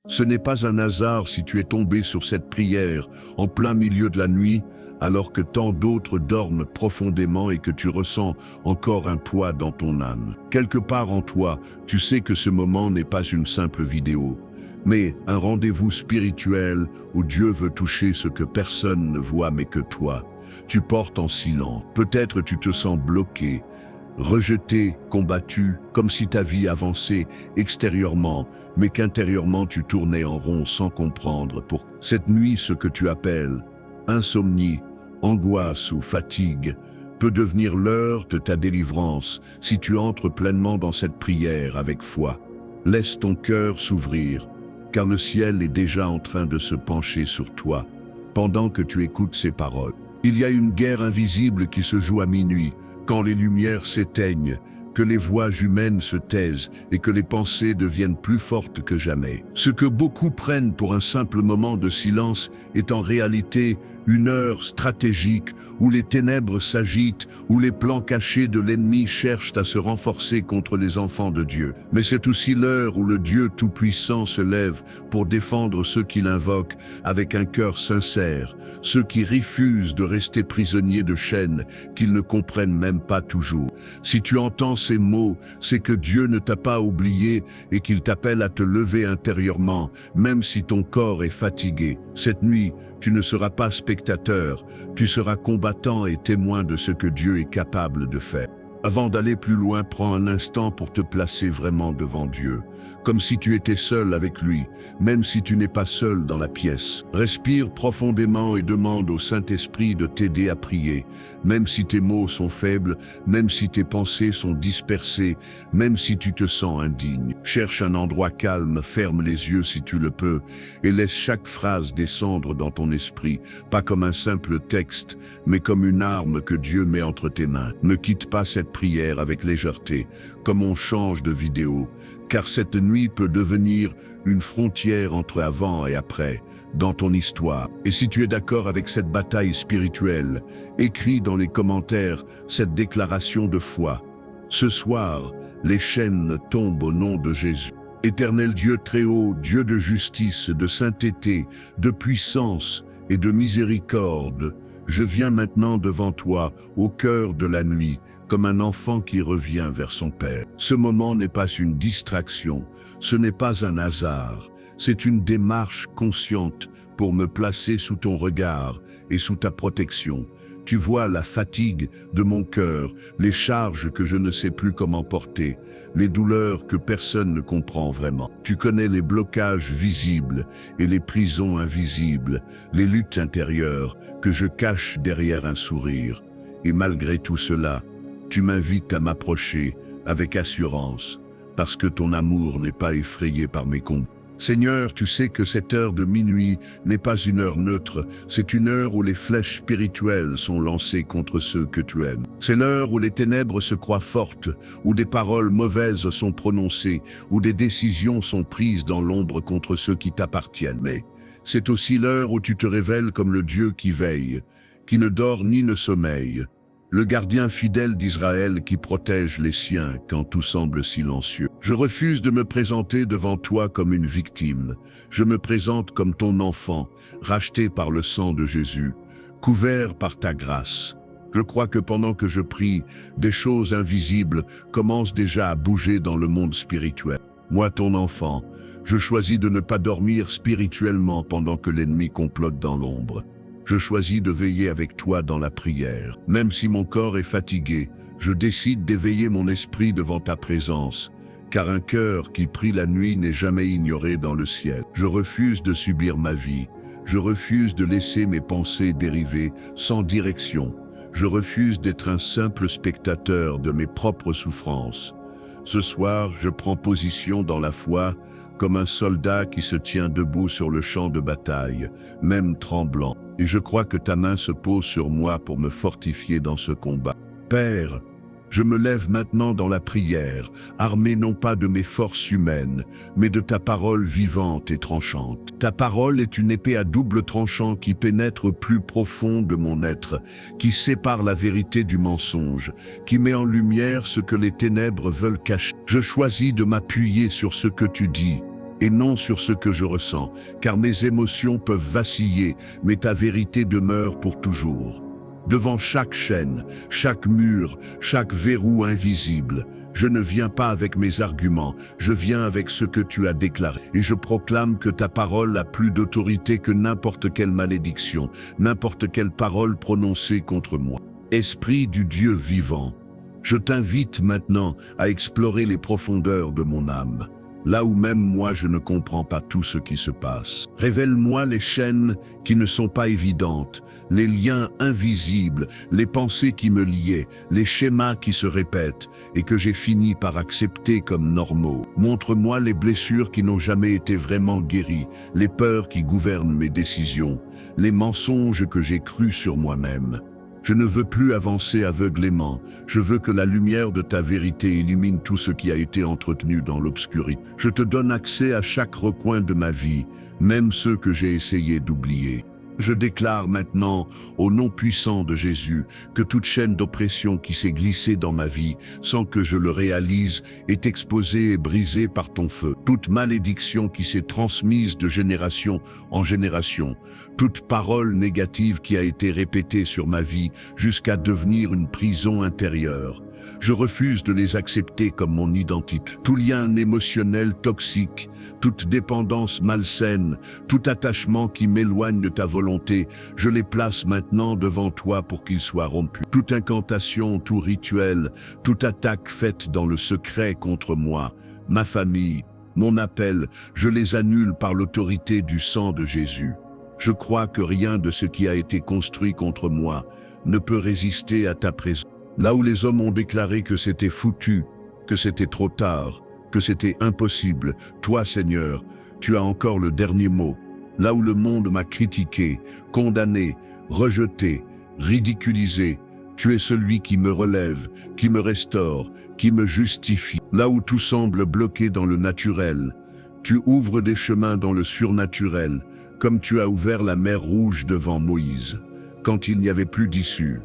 Ce n'est pas un hasard si tu es tombé sur cette prière en plein milieu de la nuit, alors que tant d'autres dorment profondément et que tu ressens encore un poids dans ton âme. Quelque part en toi, tu sais que ce moment n'est pas une simple vidéo, mais un rendez-vous spirituel où Dieu veut toucher ce que personne ne voit mais que toi. Tu portes en silence. Peut-être tu te sens bloqué, rejeté, combattu, comme si ta vie avançait extérieurement, mais qu'intérieurement tu tournais en rond sans comprendre pour cette nuit ce que tu appelles insomnie, angoisse ou fatigue peut devenir l'heure de ta délivrance si tu entres pleinement dans cette prière avec foi. Laisse ton cœur s'ouvrir, car le ciel est déjà en train de se pencher sur toi pendant que tu écoutes ces paroles. Il y a une guerre invisible qui se joue à minuit, quand les lumières s'éteignent, que les voix humaines se taisent et que les pensées deviennent plus fortes que jamais. Ce que beaucoup prennent pour un simple moment de silence est en réalité une heure stratégique où les ténèbres s'agitent, où les plans cachés de l'ennemi cherchent à se renforcer contre les enfants de Dieu. Mais c'est aussi l'heure où le Dieu Tout-Puissant se lève pour défendre ceux qui l'invoquent avec un cœur sincère, ceux qui refusent de rester prisonniers de chaînes qu'ils ne comprennent même pas toujours. Si tu entends ces mots, c'est que Dieu ne t'a pas oublié et qu'il t'appelle à te lever intérieurement, même si ton corps est fatigué. Cette nuit, tu ne seras pas spectateur, tu seras combattant et témoin de ce que Dieu est capable de faire. Avant d'aller plus loin, prends un instant pour te placer vraiment devant Dieu, comme si tu étais seul avec lui, même si tu n'es pas seul dans la pièce. Respire profondément et demande au Saint-Esprit de t'aider à prier, même si tes mots sont faibles, même si tes pensées sont dispersées, même si tu te sens indigne. Cherche un endroit calme, ferme les yeux si tu le peux, et laisse chaque phrase descendre dans ton esprit, pas comme un simple texte, mais comme une arme que Dieu met entre tes mains. Ne quitte pas cette prière avec légèreté, comme on change de vidéo, car cette nuit peut devenir une frontière entre avant et après, dans ton histoire. Et si tu es d'accord avec cette bataille spirituelle, écris dans les commentaires cette déclaration de foi. Ce soir, les chaînes tombent au nom de Jésus. Éternel Dieu très haut, Dieu de justice, de sainteté, de puissance et de miséricorde, je viens maintenant devant toi, au cœur de la nuit, comme un enfant qui revient vers son père. Ce moment n'est pas une distraction, ce n'est pas un hasard, c'est une démarche consciente pour me placer sous ton regard et sous ta protection. Tu vois la fatigue de mon cœur, les charges que je ne sais plus comment porter, les douleurs que personne ne comprend vraiment. Tu connais les blocages visibles et les prisons invisibles, les luttes intérieures que je cache derrière un sourire. Et malgré tout cela, tu m'invites à m'approcher avec assurance, parce que ton amour n'est pas effrayé par mes combats. Seigneur, tu sais que cette heure de minuit n'est pas une heure neutre, c'est une heure où les flèches spirituelles sont lancées contre ceux que tu aimes. C'est l'heure où les ténèbres se croient fortes, où des paroles mauvaises sont prononcées, où des décisions sont prises dans l'ombre contre ceux qui t'appartiennent. Mais c'est aussi l'heure où tu te révèles comme le Dieu qui veille, qui ne dort ni ne sommeille, le gardien fidèle d'Israël qui protège les siens quand tout semble silencieux. Je refuse de me présenter devant toi comme une victime. Je me présente comme ton enfant, racheté par le sang de Jésus, couvert par ta grâce. Je crois que pendant que je prie, des choses invisibles commencent déjà à bouger dans le monde spirituel. Moi, ton enfant, je choisis de ne pas dormir spirituellement pendant que l'ennemi complote dans l'ombre. Je choisis de veiller avec toi dans la prière. Même si mon corps est fatigué, je décide d'éveiller mon esprit devant ta présence, car un cœur qui prie la nuit n'est jamais ignoré dans le ciel. Je refuse de subir ma vie. Je refuse de laisser mes pensées dériver sans direction. Je refuse d'être un simple spectateur de mes propres souffrances. Ce soir, je prends position dans la foi, comme un soldat qui se tient debout sur le champ de bataille, même tremblant. Et je crois que ta main se pose sur moi pour me fortifier dans ce combat. Père, je me lève maintenant dans la prière, armé non pas de mes forces humaines, mais de ta parole vivante et tranchante. Ta parole est une épée à double tranchant qui pénètre au plus profond de mon être, qui sépare la vérité du mensonge, qui met en lumière ce que les ténèbres veulent cacher. Je choisis de m'appuyer sur ce que tu dis, et non sur ce que je ressens, car mes émotions peuvent vaciller, mais ta vérité demeure pour toujours. Devant chaque chaîne, chaque mur, chaque verrou invisible, je ne viens pas avec mes arguments, je viens avec ce que tu as déclaré. Et je proclame que ta parole a plus d'autorité que n'importe quelle malédiction, n'importe quelle parole prononcée contre moi. Esprit du Dieu vivant, je t'invite maintenant à explorer les profondeurs de mon âme, là où même moi je ne comprends pas tout ce qui se passe. Révèle-moi les chaînes qui ne sont pas évidentes, les liens invisibles, les pensées qui me liaient, les schémas qui se répètent et que j'ai fini par accepter comme normaux. Montre-moi les blessures qui n'ont jamais été vraiment guéries, les peurs qui gouvernent mes décisions, les mensonges que j'ai crus sur moi-même. Je ne veux plus avancer aveuglément, je veux que la lumière de ta vérité illumine tout ce qui a été entretenu dans l'obscurité. Je te donne accès à chaque recoin de ma vie, même ceux que j'ai essayé d'oublier. Je déclare maintenant, au nom puissant de Jésus, que toute chaîne d'oppression qui s'est glissée dans ma vie, sans que je le réalise, est exposée et brisée par ton feu. Toute malédiction qui s'est transmise de génération en génération, toute parole négative qui a été répétée sur ma vie jusqu'à devenir une prison intérieure. Je refuse de les accepter comme mon identité. Tout lien émotionnel toxique, toute dépendance malsaine, tout attachement qui m'éloigne de ta volonté, je les place maintenant devant toi pour qu'ils soient rompus. Toute incantation, tout rituel, toute attaque faite dans le secret contre moi, ma famille, mon appel, je les annule par l'autorité du sang de Jésus. Je crois que rien de ce qui a été construit contre moi ne peut résister à ta présence. Là où les hommes ont déclaré que c'était foutu, que c'était trop tard, que c'était impossible, toi, Seigneur, tu as encore le dernier mot. Là où le monde m'a critiqué, condamné, rejeté, ridiculisé, tu es celui qui me relève, qui me restaure, qui me justifie. Là où tout semble bloqué dans le naturel, tu ouvres des chemins dans le surnaturel, comme tu as ouvert la mer Rouge devant Moïse, quand il n'y avait plus d'issue.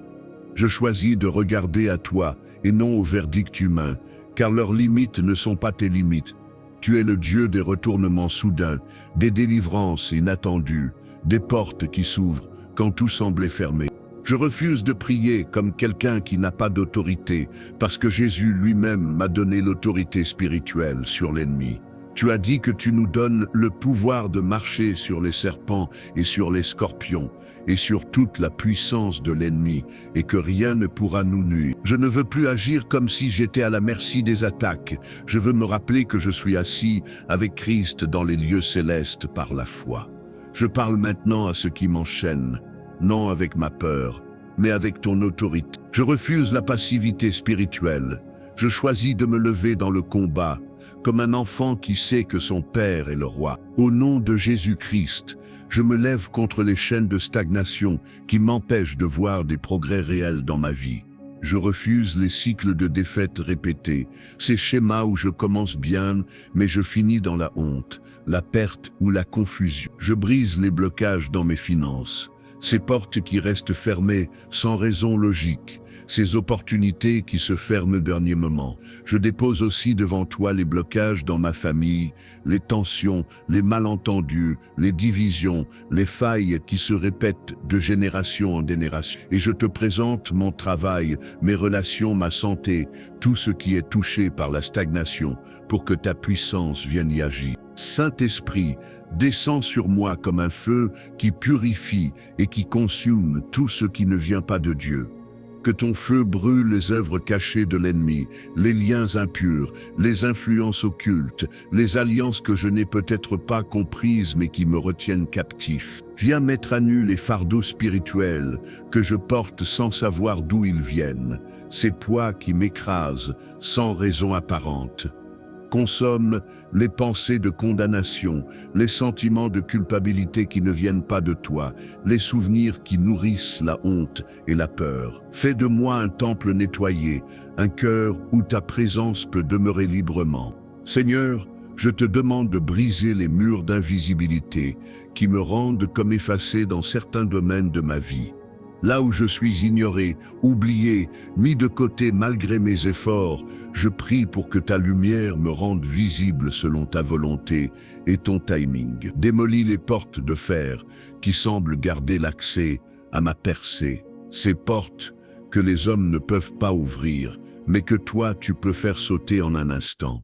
Je choisis de regarder à toi et non au verdict humain, car leurs limites ne sont pas tes limites. Tu es le Dieu des retournements soudains, des délivrances inattendues, des portes qui s'ouvrent quand tout semblait fermé. Je refuse de prier comme quelqu'un qui n'a pas d'autorité, parce que Jésus lui-même m'a donné l'autorité spirituelle sur l'ennemi. Tu as dit que tu nous donnes le pouvoir de marcher sur les serpents et sur les scorpions, et sur toute la puissance de l'ennemi, et que rien ne pourra nous nuire. Je ne veux plus agir comme si j'étais à la merci des attaques. Je veux me rappeler que je suis assis avec Christ dans les lieux célestes par la foi. Je parle maintenant à ceux qui m'enchaînent, non avec ma peur, mais avec ton autorité. Je refuse la passivité spirituelle. Je choisis de me lever dans le combat, comme un enfant qui sait que son Père est le roi. Au nom de Jésus-Christ, je me lève contre les chaînes de stagnation qui m'empêchent de voir des progrès réels dans ma vie. Je refuse les cycles de défaites répétés, ces schémas où je commence bien, mais je finis dans la honte, la perte ou la confusion. Je brise les blocages dans mes finances, ces portes qui restent fermées sans raison logique, ces opportunités qui se ferment au dernier moment. Je dépose aussi devant toi les blocages dans ma famille, les tensions, les malentendus, les divisions, les failles qui se répètent de génération en génération. Et je te présente mon travail, mes relations, ma santé, tout ce qui est touché par la stagnation, pour que ta puissance vienne y agir. Saint-Esprit, descends sur moi comme un feu qui purifie et qui consume tout ce qui ne vient pas de Dieu. Que ton feu brûle les œuvres cachées de l'ennemi, les liens impurs, les influences occultes, les alliances que je n'ai peut-être pas comprises mais qui me retiennent captif. Viens mettre à nu les fardeaux spirituels que je porte sans savoir d'où ils viennent, ces poids qui m'écrasent sans raison apparente. Consomme les pensées de condamnation, les sentiments de culpabilité qui ne viennent pas de toi, les souvenirs qui nourrissent la honte et la peur. Fais de moi un temple nettoyé, un cœur où ta présence peut demeurer librement. Seigneur, je te demande de briser les murs d'invisibilité qui me rendent comme effacé dans certains domaines de ma vie. Là où je suis ignoré, oublié, mis de côté malgré mes efforts, je prie pour que ta lumière me rende visible selon ta volonté et ton timing. Démolis les portes de fer qui semblent garder l'accès à ma percée. Ces portes que les hommes ne peuvent pas ouvrir, mais que toi tu peux faire sauter en un instant.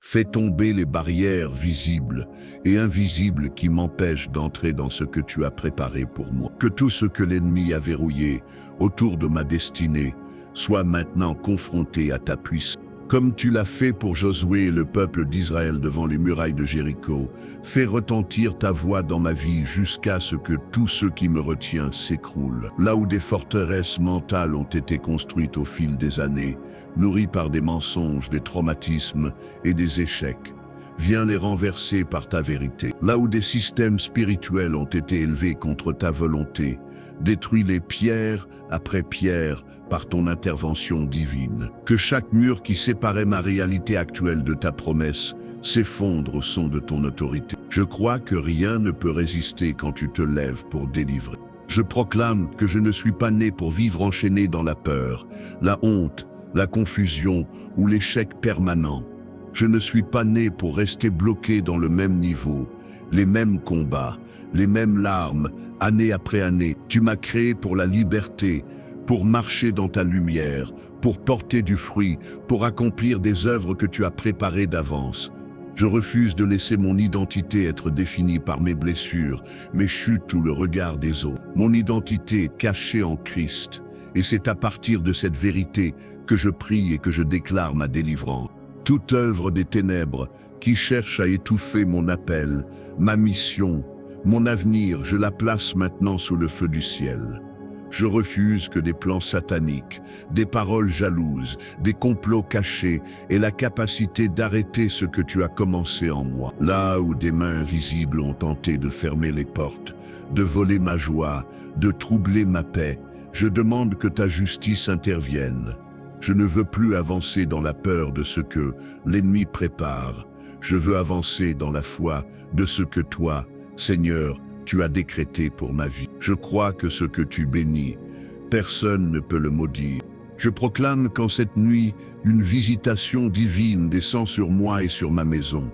Fais tomber les barrières visibles et invisibles qui m'empêchent d'entrer dans ce que tu as préparé pour moi. Que tout ce que l'ennemi a verrouillé autour de ma destinée soit maintenant confronté à ta puissance. Comme tu l'as fait pour Josué et le peuple d'Israël devant les murailles de Jéricho, fais retentir ta voix dans ma vie jusqu'à ce que tout ce qui me retient s'écroule. Là où des forteresses mentales ont été construites au fil des années, nourries par des mensonges, des traumatismes et des échecs, viens les renverser par ta vérité. Là où des systèmes spirituels ont été élevés contre ta volonté, détruis-les pierre après pierre par ton intervention divine. Que chaque mur qui séparait ma réalité actuelle de ta promesse s'effondre au son de ton autorité. Je crois que rien ne peut résister quand tu te lèves pour délivrer. Je proclame que je ne suis pas né pour vivre enchaîné dans la peur, la honte, la confusion ou l'échec permanent. Je ne suis pas né pour rester bloqué dans le même niveau, les mêmes combats, les mêmes larmes, année après année. Tu m'as créé pour la liberté, pour marcher dans ta lumière, pour porter du fruit, pour accomplir des œuvres que tu as préparées d'avance. Je refuse de laisser mon identité être définie par mes blessures, mes chutes ou le regard des autres. Mon identité est cachée en Christ, et c'est à partir de cette vérité que je prie et que je déclare ma délivrance. Toute œuvre des ténèbres qui cherche à étouffer mon appel, ma mission, mon avenir, je la place maintenant sous le feu du ciel. Je refuse que des plans sataniques, des paroles jalouses, des complots cachés aient la capacité d'arrêter ce que tu as commencé en moi. Là où des mains invisibles ont tenté de fermer les portes, de voler ma joie, de troubler ma paix, je demande que ta justice intervienne. Je ne veux plus avancer dans la peur de ce que l'ennemi prépare. Je veux avancer dans la foi de ce que toi, Seigneur, tu as décrété pour ma vie. Je crois que ce que tu bénis, personne ne peut le maudire. Je proclame qu'en cette nuit, une visitation divine descend sur moi et sur ma maison.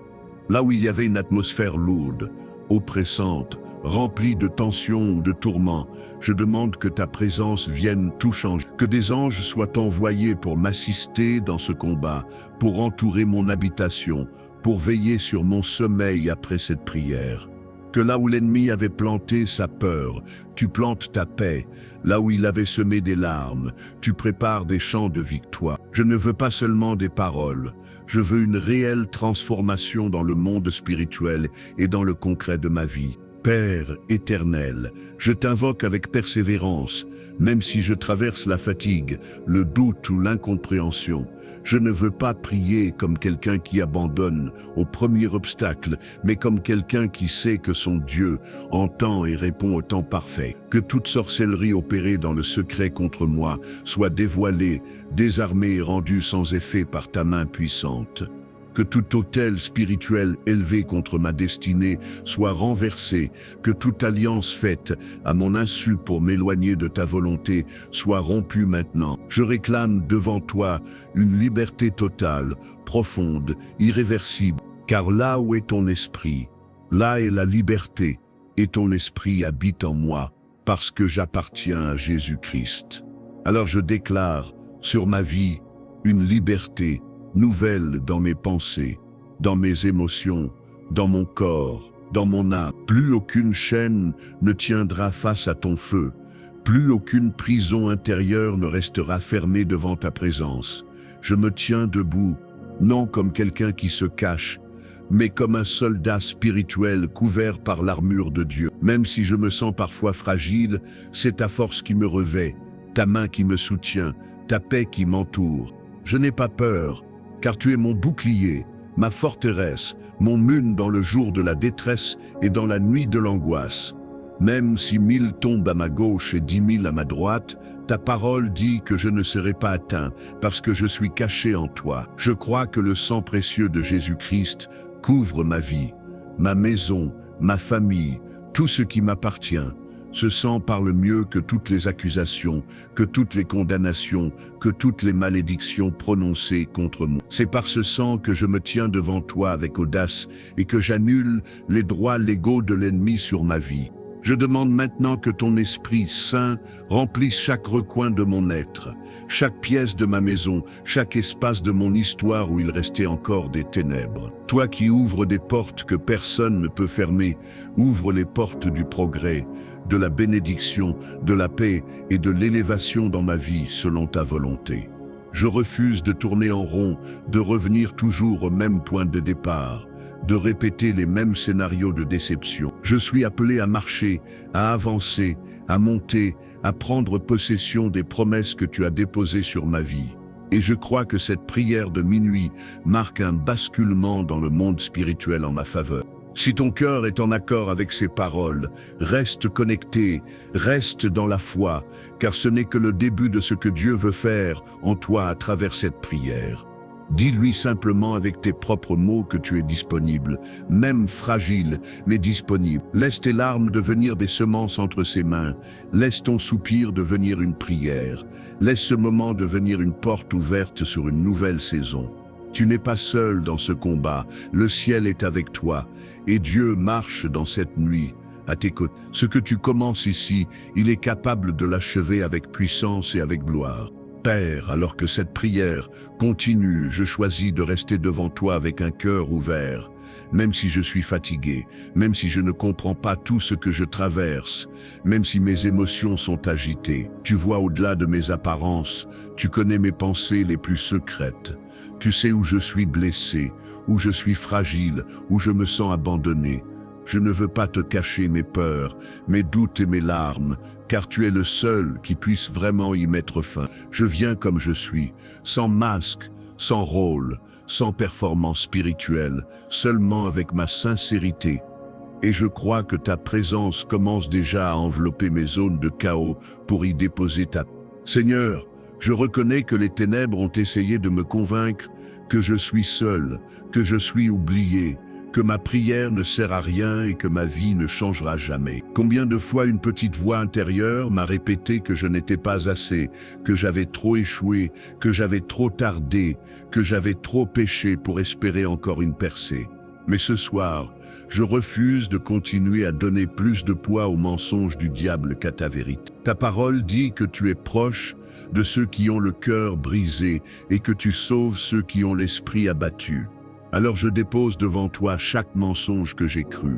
Là où il y avait une atmosphère lourde, oppressante, remplie de tensions ou de tourments, je demande que ta présence vienne tout changer. Que des anges soient envoyés pour m'assister dans ce combat, pour entourer mon habitation, pour veiller sur mon sommeil après cette prière. Que là où l'ennemi avait planté sa peur, tu plantes ta paix. Là où il avait semé des larmes, tu prépares des chants de victoire. Je ne veux pas seulement des paroles, je veux une réelle transformation dans le monde spirituel et dans le concret de ma vie. Père éternel, je t'invoque avec persévérance, même si je traverse la fatigue, le doute ou l'incompréhension. Je ne veux pas prier comme quelqu'un qui abandonne au premier obstacle, mais comme quelqu'un qui sait que son Dieu entend et répond au temps parfait. Que toute sorcellerie opérée dans le secret contre moi soit dévoilée, désarmée et rendue sans effet par ta main puissante. Que tout autel spirituel élevé contre ma destinée soit renversé, que toute alliance faite à mon insu pour m'éloigner de ta volonté soit rompue maintenant. Je réclame devant toi une liberté totale, profonde, irréversible, car là où est ton esprit, là est la liberté, et ton esprit habite en moi, parce que j'appartiens à Jésus-Christ. Alors je déclare sur ma vie une liberté nouvelle dans mes pensées, dans mes émotions, dans mon corps, dans mon âme. Plus aucune chaîne ne tiendra face à ton feu, plus aucune prison intérieure ne restera fermée devant ta présence. Je me tiens debout, non comme quelqu'un qui se cache, mais comme un soldat spirituel couvert par l'armure de Dieu. Même si je me sens parfois fragile, c'est ta force qui me revêt, ta main qui me soutient, ta paix qui m'entoure. Je n'ai pas peur, car tu es mon bouclier, ma forteresse, mon mune dans le jour de la détresse et dans la nuit de l'angoisse. Même si 1000 tombent à ma gauche et 10 000 à ma droite, ta parole dit que je ne serai pas atteint, parce que je suis caché en toi. Je crois que le sang précieux de Jésus-Christ couvre ma vie, ma maison, ma famille, tout ce qui m'appartient. Ce sang parle mieux que toutes les accusations, que toutes les condamnations, que toutes les malédictions prononcées contre moi. C'est par ce sang que je me tiens devant toi avec audace et que j'annule les droits légaux de l'ennemi sur ma vie. Je demande maintenant que ton Esprit Saint remplisse chaque recoin de mon être, chaque pièce de ma maison, chaque espace de mon histoire où il restait encore des ténèbres. Toi qui ouvres des portes que personne ne peut fermer, ouvre les portes du progrès, de la bénédiction, de la paix et de l'élévation dans ma vie selon ta volonté. Je refuse de tourner en rond, de revenir toujours au même point de départ, de répéter les mêmes scénarios de déception. Je suis appelé à marcher, à avancer, à monter, à prendre possession des promesses que tu as déposées sur ma vie. Et je crois que cette prière de minuit marque un basculement dans le monde spirituel en ma faveur. Si ton cœur est en accord avec ces paroles, reste connecté, reste dans la foi, car ce n'est que le début de ce que Dieu veut faire en toi à travers cette prière. Dis-lui simplement avec tes propres mots que tu es disponible, même fragile, mais disponible. Laisse tes larmes devenir des semences entre ses mains. Laisse ton soupir devenir une prière. Laisse ce moment devenir une porte ouverte sur une nouvelle saison. Tu n'es pas seul dans ce combat, le ciel est avec toi, et Dieu marche dans cette nuit à tes côtés. Ce que tu commences ici, il est capable de l'achever avec puissance et avec gloire. Père, alors que cette prière continue, je choisis de rester devant toi avec un cœur ouvert, même si je suis fatigué, même si je ne comprends pas tout ce que je traverse, même si mes émotions sont agitées. Tu vois au-delà de mes apparences, tu connais mes pensées les plus secrètes. Tu sais où je suis blessé, où je suis fragile, où je me sens abandonné. Je ne veux pas te cacher mes peurs, mes doutes et mes larmes, car tu es le seul qui puisse vraiment y mettre fin. Je viens comme je suis, sans masque, sans rôle, sans performance spirituelle, seulement avec ma sincérité. Et je crois que ta présence commence déjà à envelopper mes zones de chaos pour y déposer ta... Seigneur, je reconnais que les ténèbres ont essayé de me convaincre que je suis seul, que je suis oublié, que ma prière ne sert à rien et que ma vie ne changera jamais. Combien de fois une petite voix intérieure m'a répété que je n'étais pas assez, que j'avais trop échoué, que j'avais trop tardé, que j'avais trop péché pour espérer encore une percée. Mais ce soir, je refuse de continuer à donner plus de poids aux mensonges du diable qu'à ta vérité. Ta parole dit que tu es proche de ceux qui ont le cœur brisé et que tu sauves ceux qui ont l'esprit abattu. Alors je dépose devant toi chaque mensonge que j'ai cru,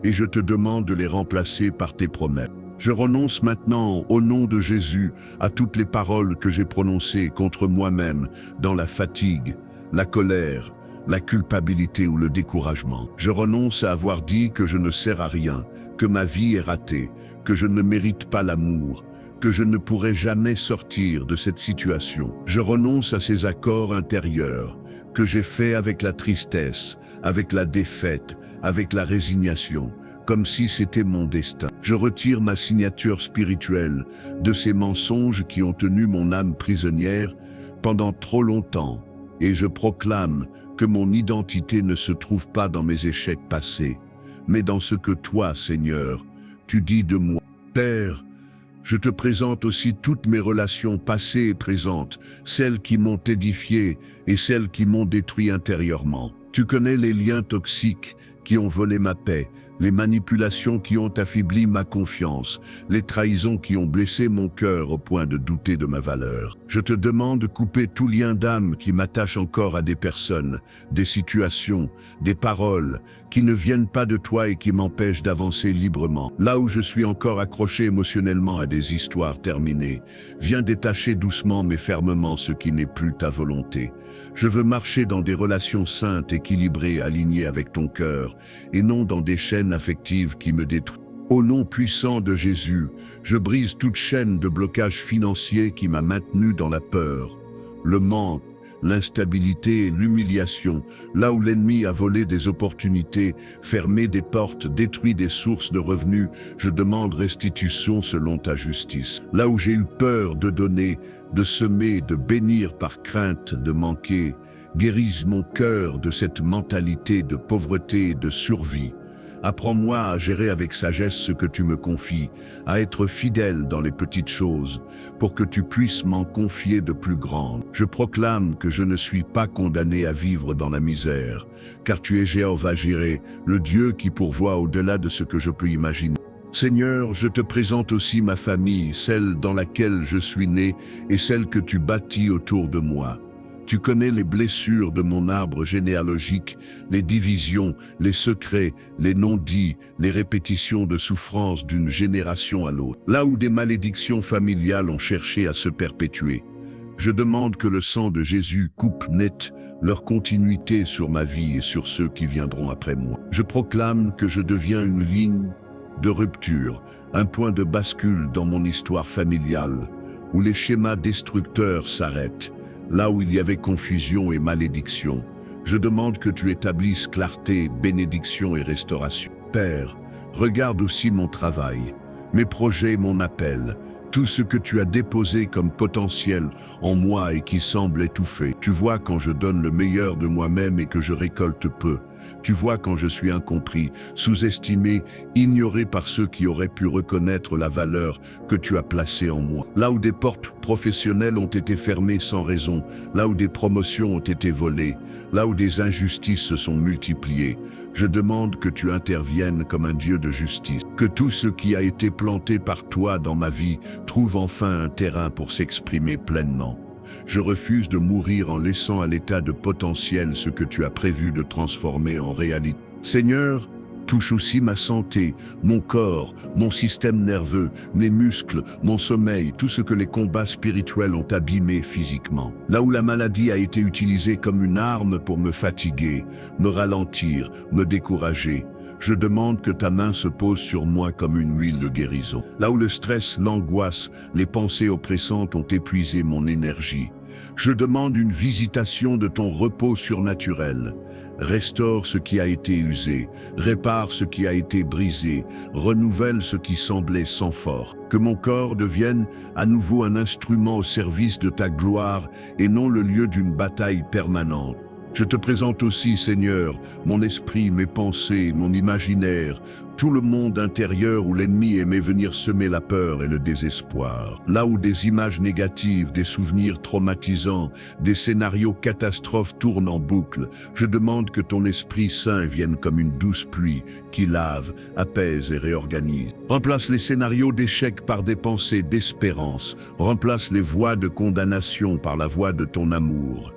et je te demande de les remplacer par tes promesses. Je renonce maintenant, au nom de Jésus, à toutes les paroles que j'ai prononcées contre moi-même dans la fatigue, la colère, la culpabilité ou le découragement. Je renonce à avoir dit que je ne sers à rien, que ma vie est ratée, que je ne mérite pas l'amour, que je ne pourrai jamais sortir de cette situation. Je renonce à ces accords intérieurs que j'ai faits avec la tristesse, avec la défaite, avec la résignation, comme si c'était mon destin. Je retire ma signature spirituelle de ces mensonges qui ont tenu mon âme prisonnière pendant trop longtemps, et je proclame que mon identité ne se trouve pas dans mes échecs passés, mais dans ce que toi, Seigneur, tu dis de moi. Père, je te présente aussi toutes mes relations passées et présentes, celles qui m'ont édifié et celles qui m'ont détruit intérieurement. Tu connais les liens toxiques qui ont volé ma paix, les manipulations qui ont affaibli ma confiance, les trahisons qui ont blessé mon cœur au point de douter de ma valeur. Je te demande de couper tout lien d'âme qui m'attache encore à des personnes, des situations, des paroles qui ne viennent pas de toi et qui m'empêchent d'avancer librement. Là où je suis encore accroché émotionnellement à des histoires terminées, viens détacher doucement mais fermement ce qui n'est plus ta volonté. Je veux marcher dans des relations saintes, équilibrées, alignées avec ton cœur, et non dans des chaînes affectives qui me détruisent. Au nom puissant de Jésus, je brise toute chaîne de blocage financier qui m'a maintenu dans la peur, le manque, l'instabilité et l'humiliation, là où l'ennemi a volé des opportunités, fermé des portes, détruit des sources de revenus, je demande restitution selon ta justice. Là où j'ai eu peur de donner, de semer, de bénir par crainte de manquer, guérise mon cœur de cette mentalité de pauvreté et de survie. Apprends-moi à gérer avec sagesse ce que tu me confies, à être fidèle dans les petites choses, pour que tu puisses m'en confier de plus grandes. Je proclame que je ne suis pas condamné à vivre dans la misère, car tu es Jéhovah Jireh, le Dieu qui pourvoit au-delà de ce que je peux imaginer. Seigneur, je te présente aussi ma famille, celle dans laquelle je suis né et celle que tu bâtis autour de moi. Tu connais les blessures de mon arbre généalogique, les divisions, les secrets, les non-dits, les répétitions de souffrances d'une génération à l'autre. Là où des malédictions familiales ont cherché à se perpétuer, je demande que le sang de Jésus coupe net leur continuité sur ma vie et sur ceux qui viendront après moi. Je proclame que je deviens une ligne de rupture, un point de bascule dans mon histoire familiale, où les schémas destructeurs s'arrêtent, là où il y avait confusion et malédiction. Je demande que tu établisses clarté, bénédiction et restauration. Père, regarde aussi mon travail, mes projets, mon appel, tout ce que tu as déposé comme potentiel en moi et qui semble étouffé. Tu vois quand je donne le meilleur de moi-même et que je récolte peu. Tu vois quand je suis incompris, sous-estimé, ignoré par ceux qui auraient pu reconnaître la valeur que tu as placée en moi. Là où des portes professionnelles ont été fermées sans raison, là où des promotions ont été volées, là où des injustices se sont multipliées, je demande que tu interviennes comme un Dieu de justice. Que tout ce qui a été planté par toi dans ma vie trouve enfin un terrain pour s'exprimer pleinement. Je refuse de mourir en laissant à l'état de potentiel ce que tu as prévu de transformer en réalité. Seigneur, touche aussi ma santé, mon corps, mon système nerveux, mes muscles, mon sommeil, tout ce que les combats spirituels ont abîmé physiquement. Là où la maladie a été utilisée comme une arme pour me fatiguer, me ralentir, me décourager, je demande que ta main se pose sur moi comme une huile de guérison. Là où le stress, l'angoisse, les pensées oppressantes ont épuisé mon énergie, je demande une visitation de ton repos surnaturel. Restaure ce qui a été usé, répare ce qui a été brisé, renouvelle ce qui semblait sans force. Que mon corps devienne à nouveau un instrument au service de ta gloire et non le lieu d'une bataille permanente. Je te présente aussi, Seigneur, mon esprit, mes pensées, mon imaginaire, tout le monde intérieur où l'ennemi aimait venir semer la peur et le désespoir. Là où des images négatives, des souvenirs traumatisants, des scénarios catastrophes tournent en boucle, je demande que ton Esprit Saint vienne comme une douce pluie qui lave, apaise et réorganise. Remplace les scénarios d'échec par des pensées d'espérance. Remplace les voix de condamnation par la voix de ton amour.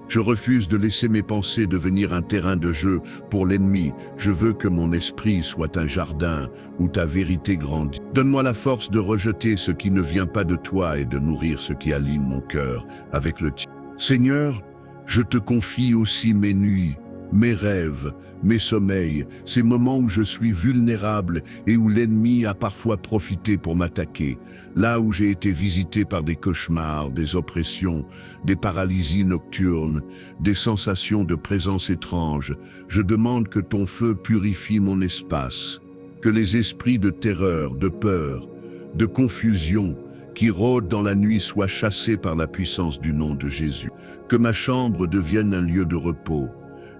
Je refuse de laisser mes pensées devenir un terrain de jeu pour l'ennemi. Je veux que mon esprit soit un jardin où ta vérité grandit. Donne-moi la force de rejeter ce qui ne vient pas de toi et de nourrir ce qui aligne mon cœur avec le tien. Seigneur, je te confie aussi mes nuits, mes rêves, mes sommeils, ces moments où je suis vulnérable et où l'ennemi a parfois profité pour m'attaquer, là où j'ai été visité par des cauchemars, des oppressions, des paralysies nocturnes, des sensations de présence étrange. Je demande que ton feu purifie mon espace, que les esprits de terreur, de peur, de confusion qui rôdent dans la nuit soient chassés par la puissance du nom de Jésus, que ma chambre devienne un lieu de repos,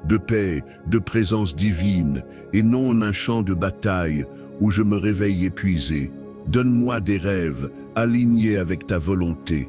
de paix, de présence divine, et non un champ de bataille où je me réveille épuisé. Donne-moi des rêves alignés avec ta volonté,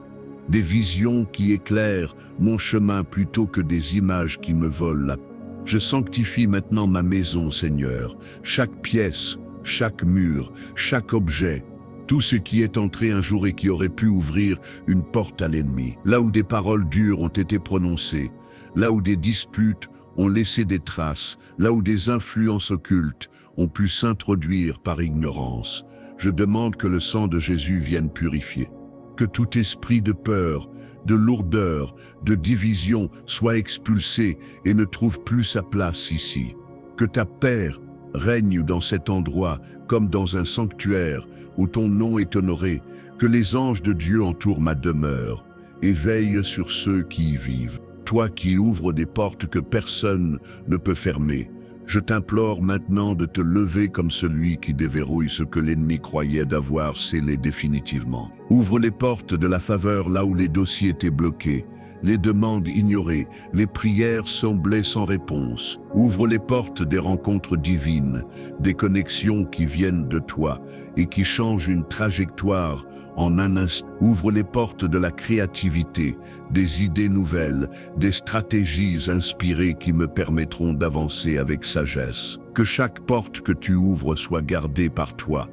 des visions qui éclairent mon chemin plutôt que des images qui me volent la paix. Je sanctifie maintenant ma maison, Seigneur, chaque pièce, chaque mur, chaque objet, tout ce qui est entré un jour et qui aurait pu ouvrir une porte à l'ennemi. Là où des paroles dures ont été prononcées, là où des disputes ont laissé des traces, là où des influences occultes ont pu s'introduire par ignorance. Je demande que le sang de Jésus vienne purifier. Que tout esprit de peur, de lourdeur, de division soit expulsé et ne trouve plus sa place ici. Que ta paix règne dans cet endroit comme dans un sanctuaire où ton nom est honoré. Que les anges de Dieu entourent ma demeure et veillent sur ceux qui y vivent. Toi qui ouvres des portes que personne ne peut fermer, je t'implore maintenant de te lever comme celui qui déverrouille ce que l'ennemi croyait d'avoir scellé définitivement. Ouvre les portes de la faveur là où les dossiers étaient bloqués, les demandes ignorées, les prières semblaient sans réponse. Ouvre les portes des rencontres divines, des connexions qui viennent de toi et qui changent une trajectoire en un instant. Ouvre les portes de la créativité, des idées nouvelles, des stratégies inspirées qui me permettront d'avancer avec sagesse. Que chaque porte que tu ouvres soit gardée par toi,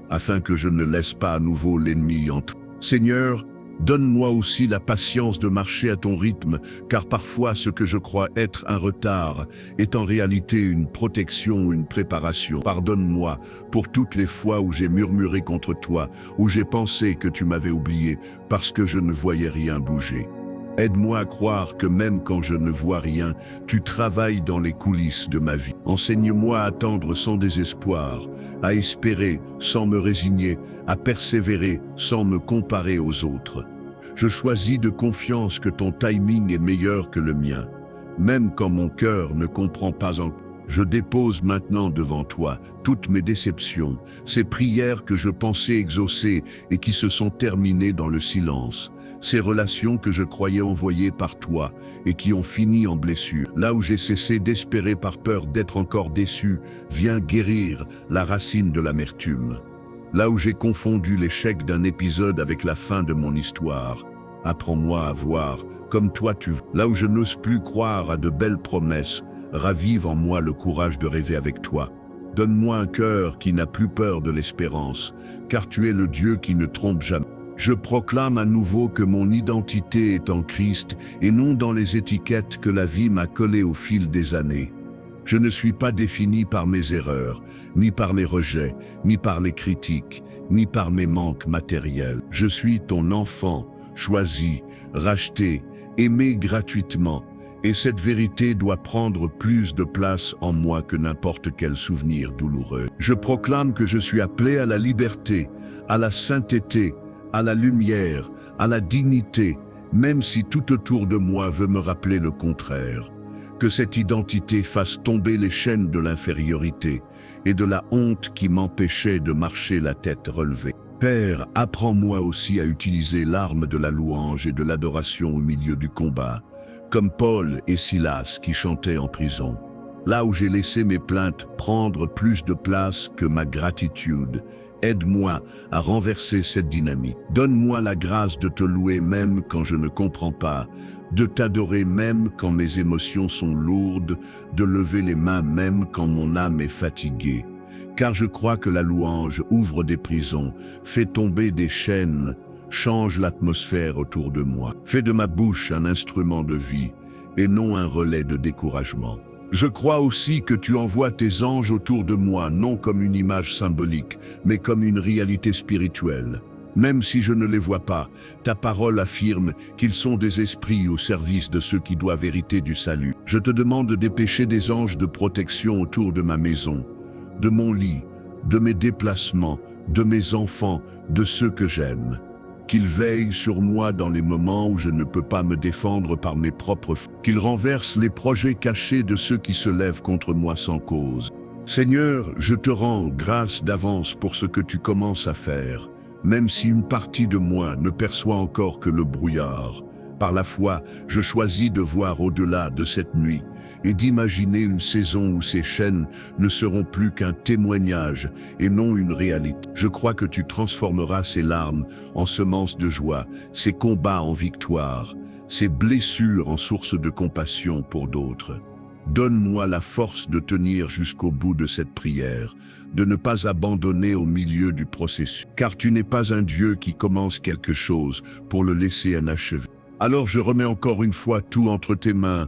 afin que je ne laisse pas à nouveau l'ennemi entrer. Seigneur, donne-moi aussi la patience de marcher à ton rythme, car parfois ce que je crois être un retard est en réalité une protection ou une préparation. Pardonne-moi pour toutes les fois où j'ai murmuré contre toi, où j'ai pensé que tu m'avais oublié parce que je ne voyais rien bouger. Aide-moi à croire que même quand je ne vois rien, tu travailles dans les coulisses de ma vie. Enseigne-moi à attendre sans désespoir, à espérer sans me résigner, à persévérer sans me comparer aux autres. Je choisis de confiance que ton timing est meilleur que le mien, même quand mon cœur ne comprend pas encore. Je dépose maintenant devant toi toutes mes déceptions, ces prières que je pensais exaucer et qui se sont terminées dans le silence. Ces relations que je croyais envoyées par toi et qui ont fini en blessure. Là où j'ai cessé d'espérer par peur d'être encore déçu, viens guérir la racine de l'amertume. Là où j'ai confondu l'échec d'un épisode avec la fin de mon histoire, apprends-moi à voir comme toi tu veux. Là où je n'ose plus croire à de belles promesses, ravive en moi le courage de rêver avec toi. Donne-moi un cœur qui n'a plus peur de l'espérance, car tu es le Dieu qui ne trompe jamais. Je proclame à nouveau que mon identité est en Christ et non dans les étiquettes que la vie m'a collées au fil des années. Je ne suis pas défini par mes erreurs, ni par les rejets, ni par les critiques, ni par mes manques matériels. Je suis ton enfant, choisi, racheté, aimé gratuitement, et cette vérité doit prendre plus de place en moi que n'importe quel souvenir douloureux. Je proclame que je suis appelé à la liberté, à la sainteté, à la lumière, à la dignité, même si tout autour de moi veut me rappeler le contraire. Que cette identité fasse tomber les chaînes de l'infériorité et de la honte qui m'empêchait de marcher la tête relevée. Père, apprends-moi aussi à utiliser l'arme de la louange et de l'adoration au milieu du combat, comme Paul et Silas qui chantaient en prison. Là où j'ai laissé mes plaintes prendre plus de place que ma gratitude, aide-moi à renverser cette dynamique. Donne-moi la grâce de te louer même quand je ne comprends pas, de t'adorer même quand mes émotions sont lourdes, de lever les mains même quand mon âme est fatiguée. Car je crois que la louange ouvre des prisons, fait tomber des chaînes, change l'atmosphère autour de moi. Fais de ma bouche un instrument de vie et non un relais de découragement. Je crois aussi que tu envoies tes anges autour de moi, non comme une image symbolique, mais comme une réalité spirituelle. Même si je ne les vois pas, ta parole affirme qu'ils sont des esprits au service de ceux qui doivent hériter du salut. Je te demande de dépêcher des anges de protection autour de ma maison, de mon lit, de mes déplacements, de mes enfants, de ceux que j'aime. Qu'ils veillent sur moi dans les moments où je ne peux pas me défendre par mes propres forces. Qu'ils renversent les projets cachés de ceux qui se lèvent contre moi sans cause. Seigneur, je te rends grâce d'avance pour ce que tu commences à faire, même si une partie de moi ne perçoit encore que le brouillard. Par la foi, je choisis de voir au-delà de cette nuit et d'imaginer une saison où ces chaînes ne seront plus qu'un témoignage et non une réalité. Je crois que tu transformeras ces larmes en semences de joie, ces combats en victoire, ces blessures en source de compassion pour d'autres. Donne-moi la force de tenir jusqu'au bout de cette prière, de ne pas abandonner au milieu du processus, car tu n'es pas un Dieu qui commence quelque chose pour le laisser inachevé. Alors je remets encore une fois tout entre tes mains,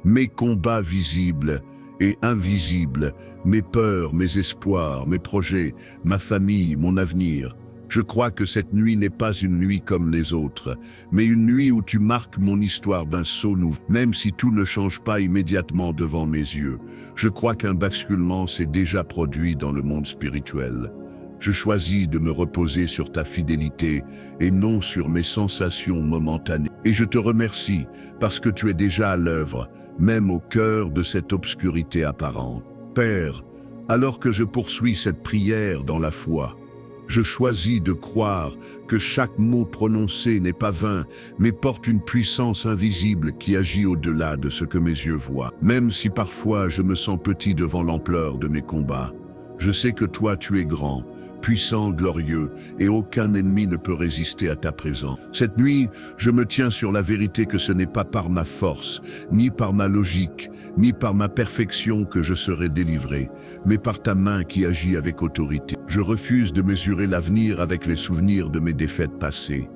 mes combats visibles et invisibles, mes peurs, mes espoirs, mes projets, ma famille, mon avenir. Je crois que cette nuit n'est pas une nuit comme les autres, mais une nuit où tu marques mon histoire d'un saut nouveau. Même si tout ne change pas immédiatement devant mes yeux, je crois qu'un basculement s'est déjà produit dans le monde spirituel. Je choisis de me reposer sur ta fidélité et non sur mes sensations momentanées. Et je te remercie parce que tu es déjà à l'œuvre, même au cœur de cette obscurité apparente. Père, alors que je poursuis cette prière dans la foi, Je choisis de croire que chaque mot prononcé n'est pas vain, mais porte une puissance invisible qui agit au-delà de ce que mes yeux voient. Même si parfois je me sens petit devant l'ampleur de mes combats, je sais que toi tu es grand, puissant, glorieux, et aucun ennemi ne peut résister à ta présence. Cette nuit, je me tiens sur la vérité que ce n'est pas par ma force, ni par ma logique, ni par ma perfection que je serai délivré, mais par ta main qui agit avec autorité. Je refuse de mesurer l'avenir avec les souvenirs de mes défaites passées,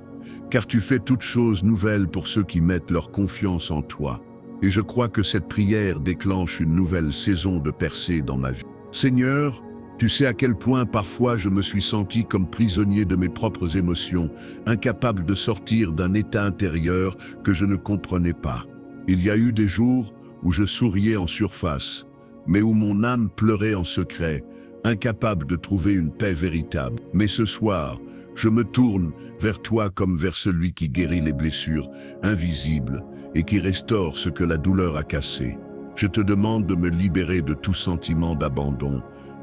car tu fais toutes choses nouvelles pour ceux qui mettent leur confiance en toi. Et je crois que cette prière déclenche une nouvelle saison de percée dans ma vie. Seigneur, tu sais à quel point parfois je me suis senti comme prisonnier de mes propres émotions, incapable de sortir d'un état intérieur que je ne comprenais pas. Il y a eu des jours où je souriais en surface, mais où mon âme pleurait en secret, incapable de trouver une paix véritable. Mais ce soir, je me tourne vers toi comme vers celui qui guérit les blessures invisibles et qui restaure ce que la douleur a cassé. Je te demande de me libérer de tout sentiment d'abandon,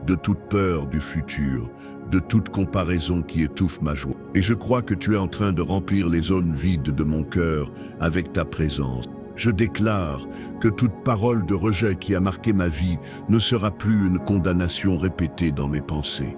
de toute peur du futur, de toute comparaison qui étouffe ma joie. Et je crois que tu es en train de remplir les zones vides de mon cœur avec ta présence. Je déclare que toute parole de rejet qui a marqué ma vie ne sera plus une condamnation répétée dans mes pensées.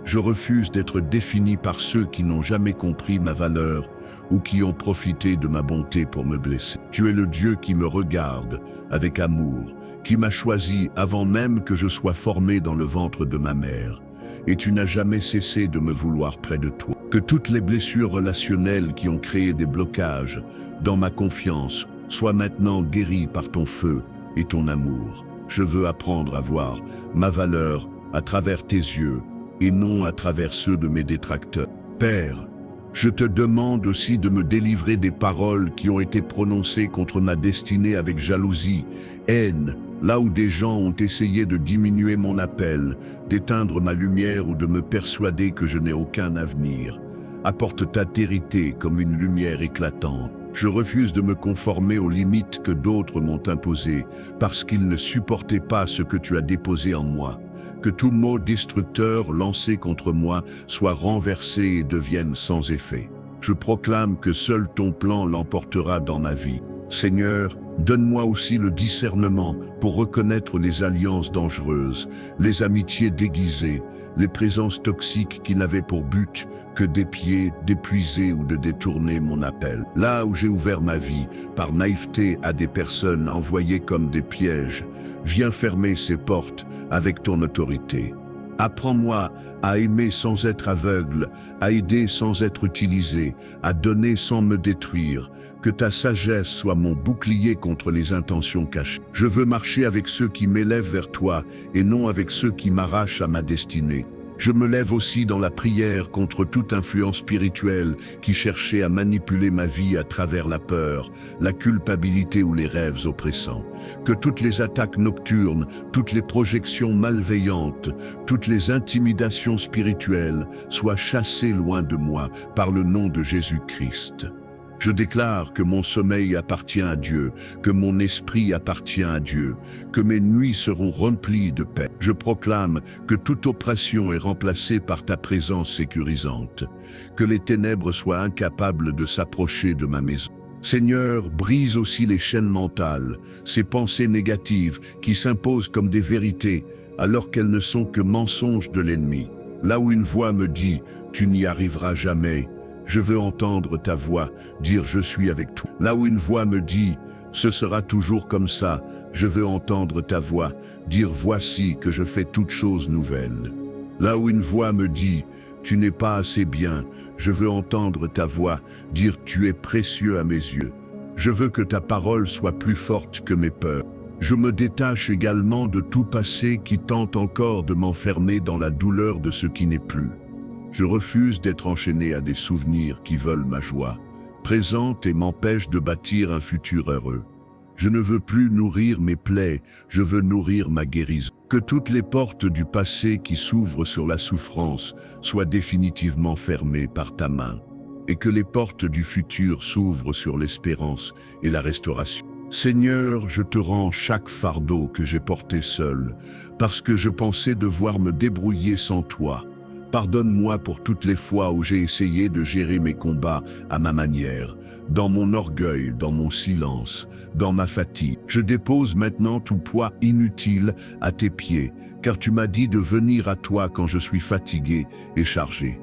Je refuse d'être défini par ceux qui n'ont jamais compris ma valeur ou qui ont profité de ma bonté pour me blesser. Tu es le Dieu qui me regarde avec amour, qui m'a choisi avant même que je sois formé dans le ventre de ma mère. Et tu n'as jamais cessé de me vouloir près de toi. Que toutes les blessures relationnelles qui ont créé des blocages dans ma confiance soient maintenant guéries par ton feu et ton amour. Je veux apprendre à voir ma valeur à travers tes yeux et non à travers ceux de mes détracteurs. Père, je te demande aussi de me délivrer des paroles qui ont été prononcées contre ma destinée avec jalousie, haine, là où des gens ont essayé de diminuer mon appel, d'éteindre ma lumière ou de me persuader que je n'ai aucun avenir. Apporte ta vérité comme une lumière éclatante. Je refuse de me conformer aux limites que d'autres m'ont imposées parce qu'ils ne supportaient pas ce que tu as déposé en moi. Que tout mot destructeur lancé contre moi soit renversé et devienne sans effet. Je proclame que seul ton plan l'emportera dans ma vie. Seigneur, donne-moi aussi le discernement pour reconnaître les alliances dangereuses, les amitiés déguisées, les présences toxiques qui n'avaient pour but que d'épier, d'épuiser ou de détourner mon appel. Là où j'ai ouvert ma vie, par naïveté à des personnes envoyées comme des pièges, viens fermer ces portes avec ton autorité. Apprends-moi à aimer sans être aveugle, à aider sans être utilisé, à donner sans me détruire. Que ta sagesse soit mon bouclier contre les intentions cachées. Je veux marcher avec ceux qui m'élèvent vers toi et non avec ceux qui m'arrachent à ma destinée. Je me lève aussi dans la prière contre toute influence spirituelle qui cherchait à manipuler ma vie à travers la peur, la culpabilité ou les rêves oppressants. Que toutes les attaques nocturnes, toutes les projections malveillantes, toutes les intimidations spirituelles soient chassées loin de moi par le nom de Jésus-Christ. Je déclare que mon sommeil appartient à Dieu, que mon esprit appartient à Dieu, que mes nuits seront remplies de paix. Je proclame que toute oppression est remplacée par ta présence sécurisante, que les ténèbres soient incapables de s'approcher de ma maison. Seigneur, brise aussi les chaînes mentales, ces pensées négatives qui s'imposent comme des vérités, alors qu'elles ne sont que mensonges de l'ennemi. Là où une voix me dit « tu n'y arriveras jamais », je veux entendre ta voix dire « je suis avec toi ». Là où une voix me dit « ce sera toujours comme ça », je veux entendre ta voix dire « voici que je fais toutes choses nouvelles ». Là où une voix me dit « tu n'es pas assez bien », je veux entendre ta voix dire « tu es précieux à mes yeux ». Je veux que ta parole soit plus forte que mes peurs. Je me détache également de tout passé qui tente encore de m'enfermer dans la douleur de ce qui n'est plus. Je refuse d'être enchaîné à des souvenirs qui veulent ma joie, présente et m'empêchent de bâtir un futur heureux. Je ne veux plus nourrir mes plaies, je veux nourrir ma guérison. Que toutes les portes du passé qui s'ouvrent sur la souffrance soient définitivement fermées par ta main, et que les portes du futur s'ouvrent sur l'espérance et la restauration. Seigneur, je te rends chaque fardeau que j'ai porté seul, parce que je pensais devoir me débrouiller sans toi. Pardonne-moi pour toutes les fois où j'ai essayé de gérer mes combats à ma manière, dans mon orgueil, dans mon silence, dans ma fatigue. Je dépose maintenant tout poids inutile à tes pieds, car tu m'as dit de venir à toi quand je suis fatigué et chargé.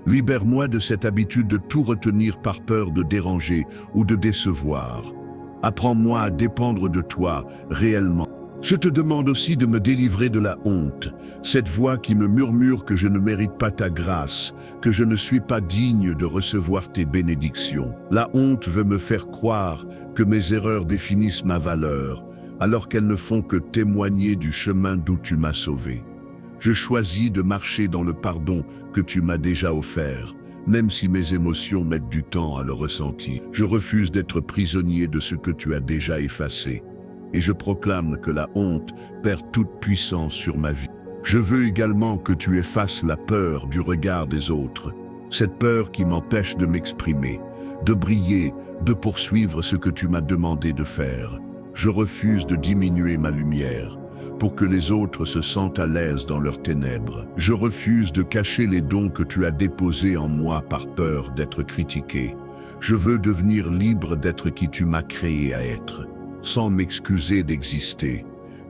Libère-moi de cette habitude de tout retenir par peur de déranger ou de décevoir. Apprends-moi à dépendre de toi réellement. Je te demande aussi de me délivrer de la honte, cette voix qui me murmure que je ne mérite pas ta grâce, que je ne suis pas digne de recevoir tes bénédictions. La honte veut me faire croire que mes erreurs définissent ma valeur, alors qu'elles ne font que témoigner du chemin d'où tu m'as sauvé. Je choisis de marcher dans le pardon que tu m'as déjà offert, même si mes émotions mettent du temps à le ressentir. Je refuse d'être prisonnier de ce que tu as déjà effacé. Et je proclame que la honte perd toute puissance sur ma vie. Je veux également que tu effaces la peur du regard des autres, cette peur qui m'empêche de m'exprimer, de briller, de poursuivre ce que tu m'as demandé de faire. Je refuse de diminuer ma lumière pour que les autres se sentent à l'aise dans leurs ténèbres. Je refuse de cacher les dons que tu as déposés en moi par peur d'être critiqué. Je veux devenir libre d'être qui tu m'as créé à être, sans m'excuser d'exister.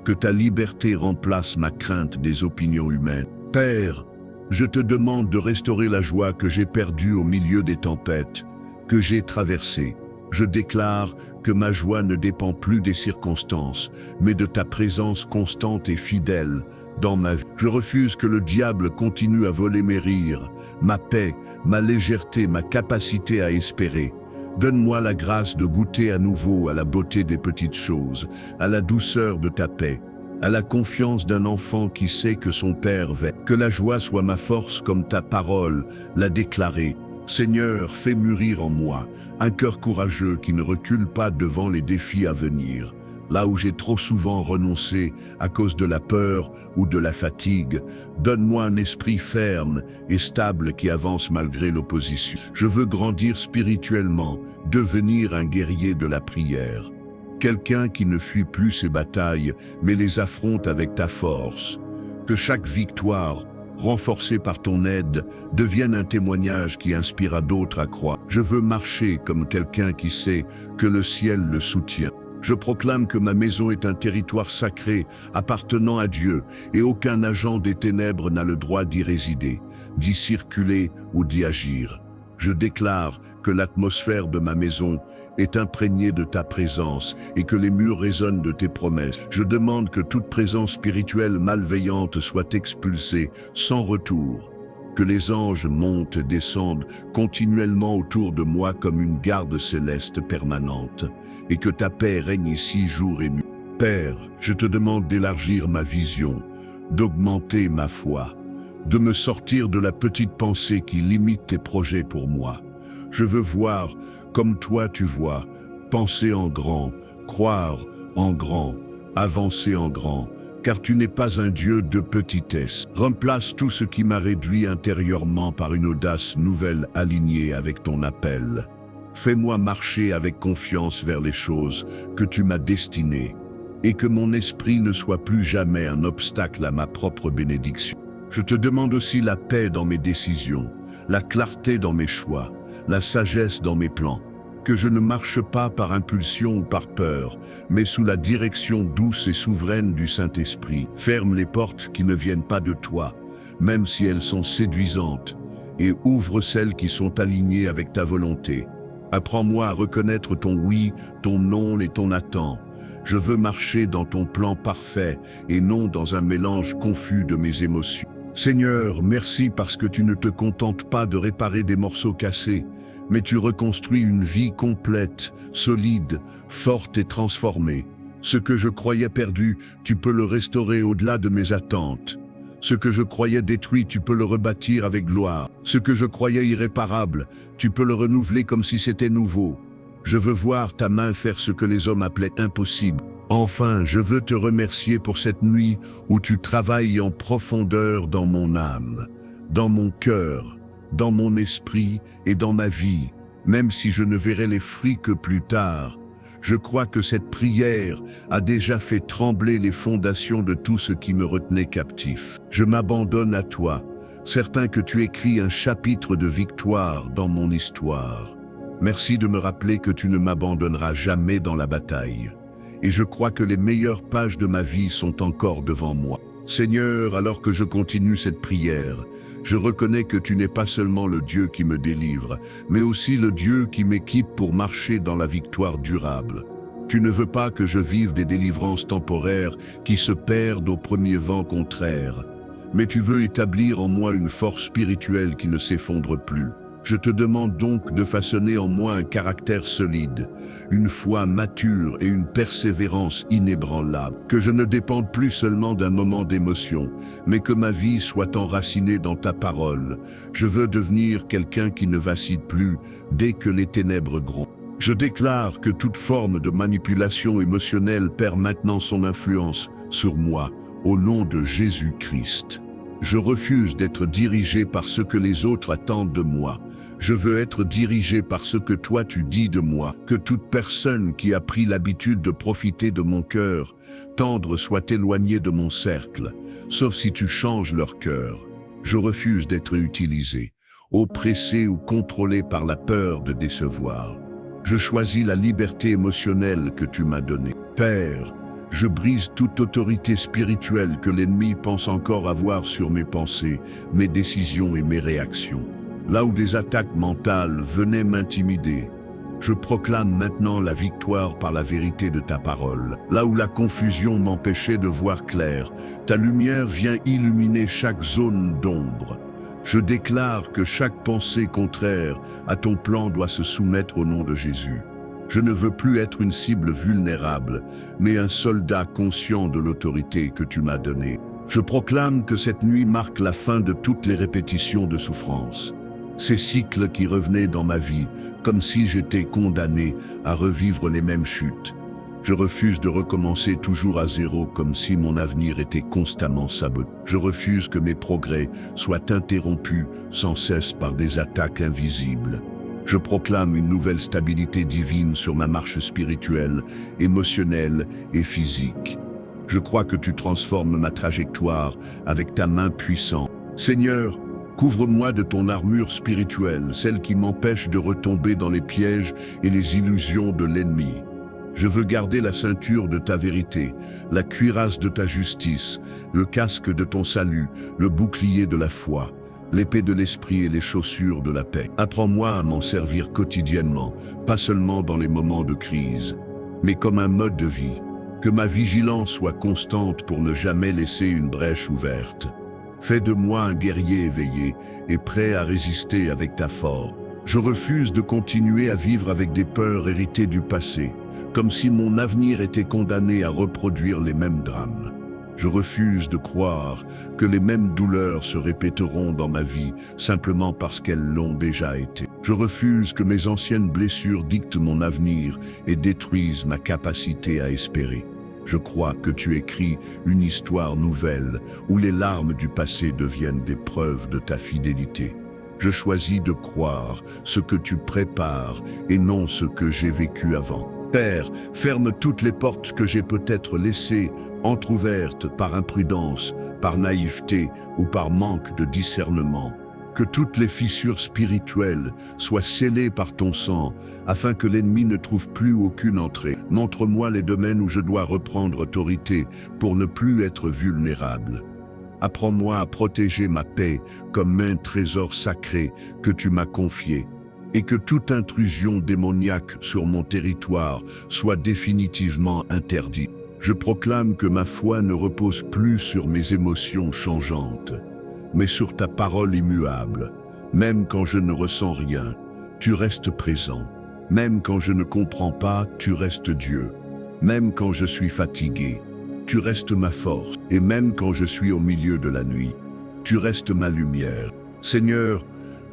Que ta liberté remplace ma crainte des opinions humaines. Père, je te demande de restaurer la joie que j'ai perdue au milieu des tempêtes que j'ai traversées. Je déclare que ma joie ne dépend plus des circonstances, mais de ta présence constante et fidèle dans ma vie. Je refuse que le diable continue à voler mes rires, ma paix, ma légèreté, ma capacité à espérer. Donne-moi la grâce de goûter à nouveau à la beauté des petites choses, à la douceur de ta paix, à la confiance d'un enfant qui sait que son Père veille. Que la joie soit ma force comme ta parole l'a déclaré. Seigneur, fais mûrir en moi un cœur courageux qui ne recule pas devant les défis à venir. Là où j'ai trop souvent renoncé à cause de la peur ou de la fatigue, donne-moi un esprit ferme et stable qui avance malgré l'opposition. Je veux grandir spirituellement, devenir un guerrier de la prière. Quelqu'un qui ne fuit plus ses batailles, mais les affronte avec ta force. Que chaque victoire, renforcée par ton aide, devienne un témoignage qui inspire à d'autres à croire. Je veux marcher comme quelqu'un qui sait que le ciel le soutient. Je proclame que ma maison est un territoire sacré appartenant à Dieu et aucun agent des ténèbres n'a le droit d'y résider, d'y circuler ou d'y agir. Je déclare que l'atmosphère de ma maison est imprégnée de ta présence et que les murs résonnent de tes promesses. Je demande que toute présence spirituelle malveillante soit expulsée sans retour. Que les anges montent et descendent continuellement autour de moi comme une garde céleste permanente, et que ta paix règne ici jour et nuit. Père, je te demande d'élargir ma vision, d'augmenter ma foi, de me sortir de la petite pensée qui limite tes projets pour moi. Je veux voir comme toi tu vois, penser en grand, croire en grand, avancer en grand, car tu n'es pas un Dieu de petitesse. Remplace tout ce qui m'a réduit intérieurement par une audace nouvelle alignée avec ton appel. Fais-moi marcher avec confiance vers les choses que tu m'as destinées, et que mon esprit ne soit plus jamais un obstacle à ma propre bénédiction. Je te demande aussi la paix dans mes décisions, la clarté dans mes choix, la sagesse dans mes plans. Que je ne marche pas par impulsion ou par peur, mais sous la direction douce et souveraine du Saint-Esprit. Ferme les portes qui ne viennent pas de toi, même si elles sont séduisantes, et ouvre celles qui sont alignées avec ta volonté. Apprends-moi à reconnaître ton oui, ton non et ton attends. Je veux marcher dans ton plan parfait et non dans un mélange confus de mes émotions. Seigneur, merci parce que tu ne te contentes pas de réparer des morceaux cassés, mais tu reconstruis une vie complète, solide, forte et transformée. Ce que je croyais perdu, tu peux le restaurer au-delà de mes attentes. Ce que je croyais détruit, tu peux le rebâtir avec gloire. Ce que je croyais irréparable, tu peux le renouveler comme si c'était nouveau. Je veux voir ta main faire ce que les hommes appelaient impossible. Enfin, je veux te remercier pour cette nuit où tu travailles en profondeur dans mon âme, dans mon cœur, dans mon esprit et dans ma vie, même si je ne verrai les fruits que plus tard. Je crois que cette prière a déjà fait trembler les fondations de tout ce qui me retenait captif. Je m'abandonne à toi, certain que tu écris un chapitre de victoire dans mon histoire. Merci de me rappeler que tu ne m'abandonneras jamais dans la bataille. Et je crois que les meilleures pages de ma vie sont encore devant moi. Seigneur, alors que je continue cette prière, je reconnais que tu n'es pas seulement le Dieu qui me délivre, mais aussi le Dieu qui m'équipe pour marcher dans la victoire durable. Tu ne veux pas que je vive des délivrances temporaires qui se perdent au premier vent contraire, mais tu veux établir en moi une force spirituelle qui ne s'effondre plus. Je te demande donc de façonner en moi un caractère solide, une foi mature et une persévérance inébranlable. Que je ne dépende plus seulement d'un moment d'émotion, mais que ma vie soit enracinée dans ta parole. Je veux devenir quelqu'un qui ne vacille plus dès que les ténèbres grondent. Je déclare que toute forme de manipulation émotionnelle perd maintenant son influence sur moi, au nom de Jésus-Christ. Je refuse d'être dirigé par ce que les autres attendent de moi. Je veux être dirigé par ce que toi tu dis de moi. Que toute personne qui a pris l'habitude de profiter de mon cœur tendre soit éloignée de mon cercle, sauf si tu changes leur cœur. Je refuse d'être utilisé, oppressé ou contrôlé par la peur de décevoir. Je choisis la liberté émotionnelle que tu m'as donnée. Père, je brise toute autorité spirituelle que l'ennemi pense encore avoir sur mes pensées, mes décisions et mes réactions. Là où des attaques mentales venaient m'intimider, je proclame maintenant la victoire par la vérité de ta parole. Là où la confusion m'empêchait de voir clair, ta lumière vient illuminer chaque zone d'ombre. Je déclare que chaque pensée contraire à ton plan doit se soumettre au nom de Jésus. Je ne veux plus être une cible vulnérable, mais un soldat conscient de l'autorité que tu m'as donnée. Je proclame que cette nuit marque la fin de toutes les répétitions de souffrance. Ces cycles qui revenaient dans ma vie, comme si j'étais condamné à revivre les mêmes chutes. Je refuse de recommencer toujours à zéro comme si mon avenir était constamment saboté. Je refuse que mes progrès soient interrompus sans cesse par des attaques invisibles. Je proclame une nouvelle stabilité divine sur ma marche spirituelle, émotionnelle et physique. Je crois que tu transformes ma trajectoire avec ta main puissante. Seigneur, couvre-moi de ton armure spirituelle, celle qui m'empêche de retomber dans les pièges et les illusions de l'ennemi. Je veux garder la ceinture de ta vérité, la cuirasse de ta justice, le casque de ton salut, le bouclier de la foi, l'épée de l'esprit et les chaussures de la paix. Apprends-moi à m'en servir quotidiennement, pas seulement dans les moments de crise, mais comme un mode de vie. Que ma vigilance soit constante pour ne jamais laisser une brèche ouverte. Fais de moi un guerrier éveillé et prêt à résister avec ta force. Je refuse de continuer à vivre avec des peurs héritées du passé, comme si mon avenir était condamné à reproduire les mêmes drames. Je refuse de croire que les mêmes douleurs se répéteront dans ma vie simplement parce qu'elles l'ont déjà été. Je refuse que mes anciennes blessures dictent mon avenir et détruisent ma capacité à espérer. Je crois que tu écris une histoire nouvelle où les larmes du passé deviennent des preuves de ta fidélité. Je choisis de croire ce que tu prépares et non ce que j'ai vécu avant. Père, ferme toutes les portes que j'ai peut-être laissées entrouvertes par imprudence, par naïveté ou par manque de discernement. Que toutes les fissures spirituelles soient scellées par ton sang, afin que l'ennemi ne trouve plus aucune entrée. Montre-moi les domaines où je dois reprendre autorité pour ne plus être vulnérable. Apprends-moi à protéger ma paix comme un trésor sacré que tu m'as confié, et que toute intrusion démoniaque sur mon territoire soit définitivement interdite. Je proclame que ma foi ne repose plus sur mes émotions changeantes, mais sur ta parole immuable. Même quand je ne ressens rien, tu restes présent. Même quand je ne comprends pas, tu restes Dieu. Même quand je suis fatigué, tu restes ma force. Et même quand je suis au milieu de la nuit, tu restes ma lumière. Seigneur,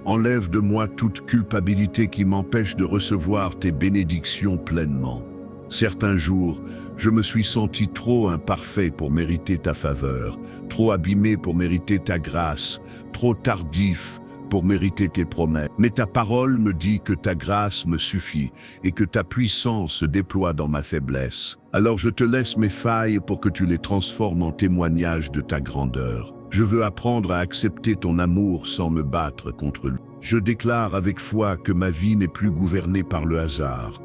enlève de moi toute culpabilité qui m'empêche de recevoir tes bénédictions pleinement. Certains jours, je me suis senti trop imparfait pour mériter ta faveur, trop abîmé pour mériter ta grâce, trop tardif pour mériter tes promesses. Mais ta parole me dit que ta grâce me suffit et que ta puissance se déploie dans ma faiblesse. Alors je te laisse mes failles pour que tu les transformes en témoignages de ta grandeur. Je veux apprendre à accepter ton amour sans me battre contre lui. Je déclare avec foi que ma vie n'est plus gouvernée par le hasard,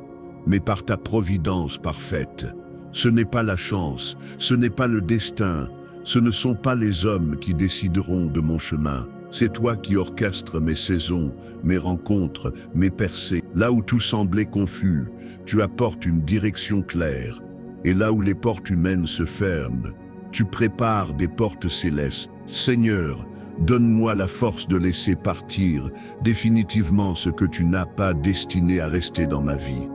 mais par ta providence parfaite. Ce n'est pas la chance, ce n'est pas le destin, ce ne sont pas les hommes qui décideront de mon chemin. C'est toi qui orchestres mes saisons, mes rencontres, mes percées. Là où tout semblait confus, tu apportes une direction claire. Et là où les portes humaines se ferment, tu prépares des portes célestes. Seigneur, donne-moi la force de laisser partir définitivement ce que tu n'as pas destiné à rester dans ma vie.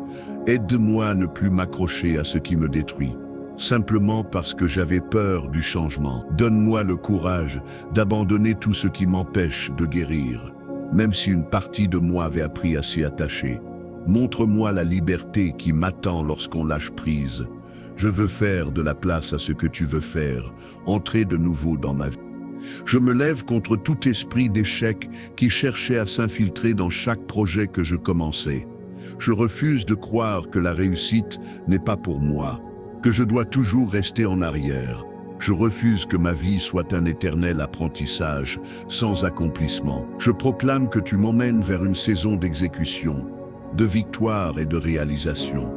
Aide-moi à ne plus m'accrocher à ce qui me détruit, simplement parce que j'avais peur du changement. Donne-moi le courage d'abandonner tout ce qui m'empêche de guérir, même si une partie de moi avait appris à s'y attacher. Montre-moi la liberté qui m'attend lorsqu'on lâche prise. Je veux faire de la place à ce que tu veux faire, entrer de nouveau dans ma vie. Je me lève contre tout esprit d'échec qui cherchait à s'infiltrer dans chaque projet que je commençais. Je refuse de croire que la réussite n'est pas pour moi, que je dois toujours rester en arrière. Je refuse que ma vie soit un éternel apprentissage, sans accomplissement. Je proclame que tu m'emmènes vers une saison d'exécution, de victoire et de réalisation.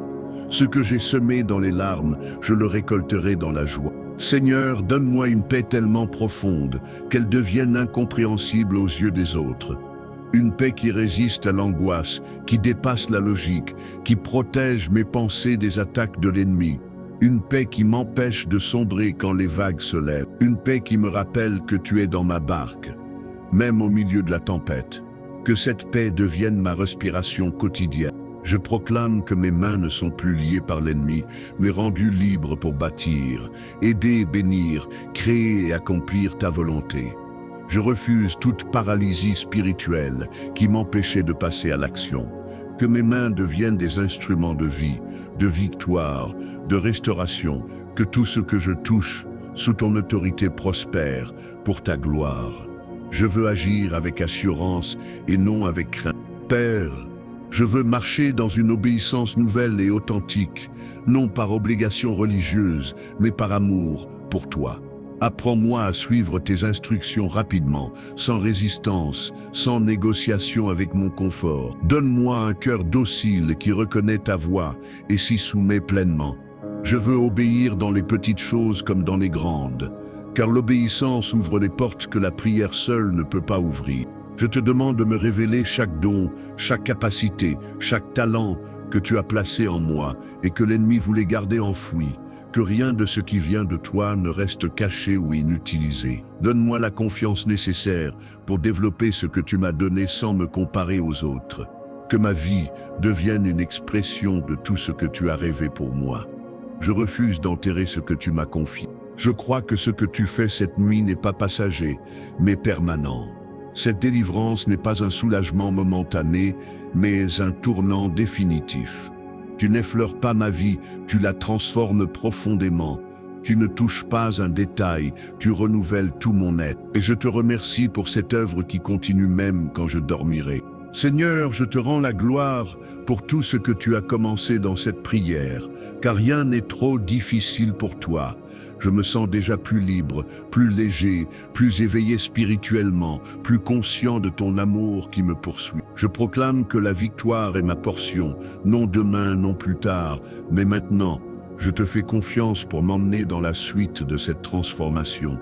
Ce que j'ai semé dans les larmes, je le récolterai dans la joie. Seigneur, donne-moi une paix tellement profonde qu'elle devienne incompréhensible aux yeux des autres. Une paix qui résiste à l'angoisse, qui dépasse la logique, qui protège mes pensées des attaques de l'ennemi. Une paix qui m'empêche de sombrer quand les vagues se lèvent. Une paix qui me rappelle que tu es dans ma barque, même au milieu de la tempête. Que cette paix devienne ma respiration quotidienne. Je proclame que mes mains ne sont plus liées par l'ennemi, mais rendues libres pour bâtir, aider, bénir, créer et accomplir ta volonté. Je refuse toute paralysie spirituelle qui m'empêchait de passer à l'action. Que mes mains deviennent des instruments de vie, de victoire, de restauration. Que tout ce que je touche, sous ton autorité, prospère pour ta gloire. Je veux agir avec assurance et non avec crainte. Père, je veux marcher dans une obéissance nouvelle et authentique, non par obligation religieuse, mais par amour pour toi. Apprends-moi à suivre tes instructions rapidement, sans résistance, sans négociation avec mon confort. Donne-moi un cœur docile qui reconnaît ta voix et s'y soumet pleinement. Je veux obéir dans les petites choses comme dans les grandes, car l'obéissance ouvre les portes que la prière seule ne peut pas ouvrir. Je te demande de me révéler chaque don, chaque capacité, chaque talent que tu as placé en moi et que l'ennemi voulait garder enfoui. Que rien de ce qui vient de toi ne reste caché ou inutilisé. Donne-moi la confiance nécessaire pour développer ce que tu m'as donné sans me comparer aux autres. Que ma vie devienne une expression de tout ce que tu as rêvé pour moi. Je refuse d'enterrer ce que tu m'as confié. Je crois que ce que tu fais cette nuit n'est pas passager, mais permanent. Cette délivrance n'est pas un soulagement momentané, mais un tournant définitif. Tu n'effleures pas ma vie, tu la transformes profondément. Tu ne touches pas un détail, tu renouvelles tout mon être. Et je te remercie pour cette œuvre qui continue même quand je dormirai. Seigneur, je te rends la gloire pour tout ce que tu as commencé dans cette prière, car rien n'est trop difficile pour toi. Je me sens déjà plus libre, plus léger, plus éveillé spirituellement, plus conscient de ton amour qui me poursuit. Je proclame que la victoire est ma portion, non demain, non plus tard, mais maintenant. Je te fais confiance pour m'emmener dans la suite de cette transformation.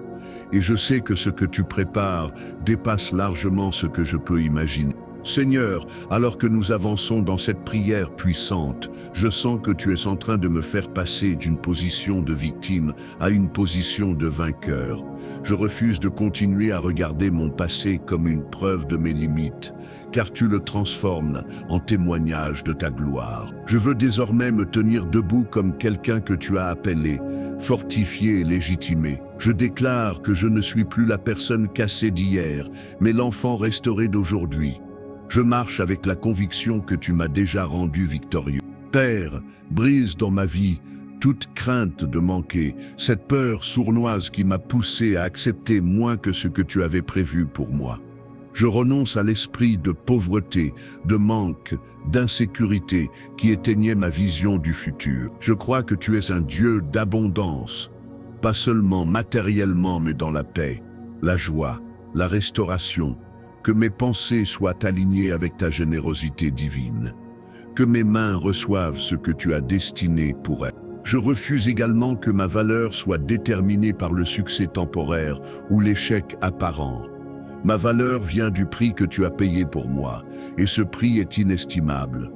Et je sais que ce que tu prépares dépasse largement ce que je peux imaginer. Seigneur, alors que nous avançons dans cette prière puissante, je sens que tu es en train de me faire passer d'une position de victime à une position de vainqueur. Je refuse de continuer à regarder mon passé comme une preuve de mes limites, car tu le transformes en témoignage de ta gloire. Je veux désormais me tenir debout comme quelqu'un que tu as appelé, fortifié et légitimé. Je déclare que je ne suis plus la personne cassée d'hier, mais l'enfant restauré d'aujourd'hui. Je marche avec la conviction que tu m'as déjà rendu victorieux. Père, brise dans ma vie toute crainte de manquer, cette peur sournoise qui m'a poussé à accepter moins que ce que tu avais prévu pour moi. Je renonce à l'esprit de pauvreté, de manque, d'insécurité qui éteignait ma vision du futur. Je crois que tu es un Dieu d'abondance, pas seulement matériellement mais dans la paix. la joie, la restauration, que mes pensées soient alignées avec ta générosité divine, que mes mains reçoivent ce que tu as destiné pour elles. Je refuse également que ma valeur soit déterminée par le succès temporaire ou l'échec apparent. Ma valeur vient du prix que tu as payé pour moi, et ce prix est inestimable.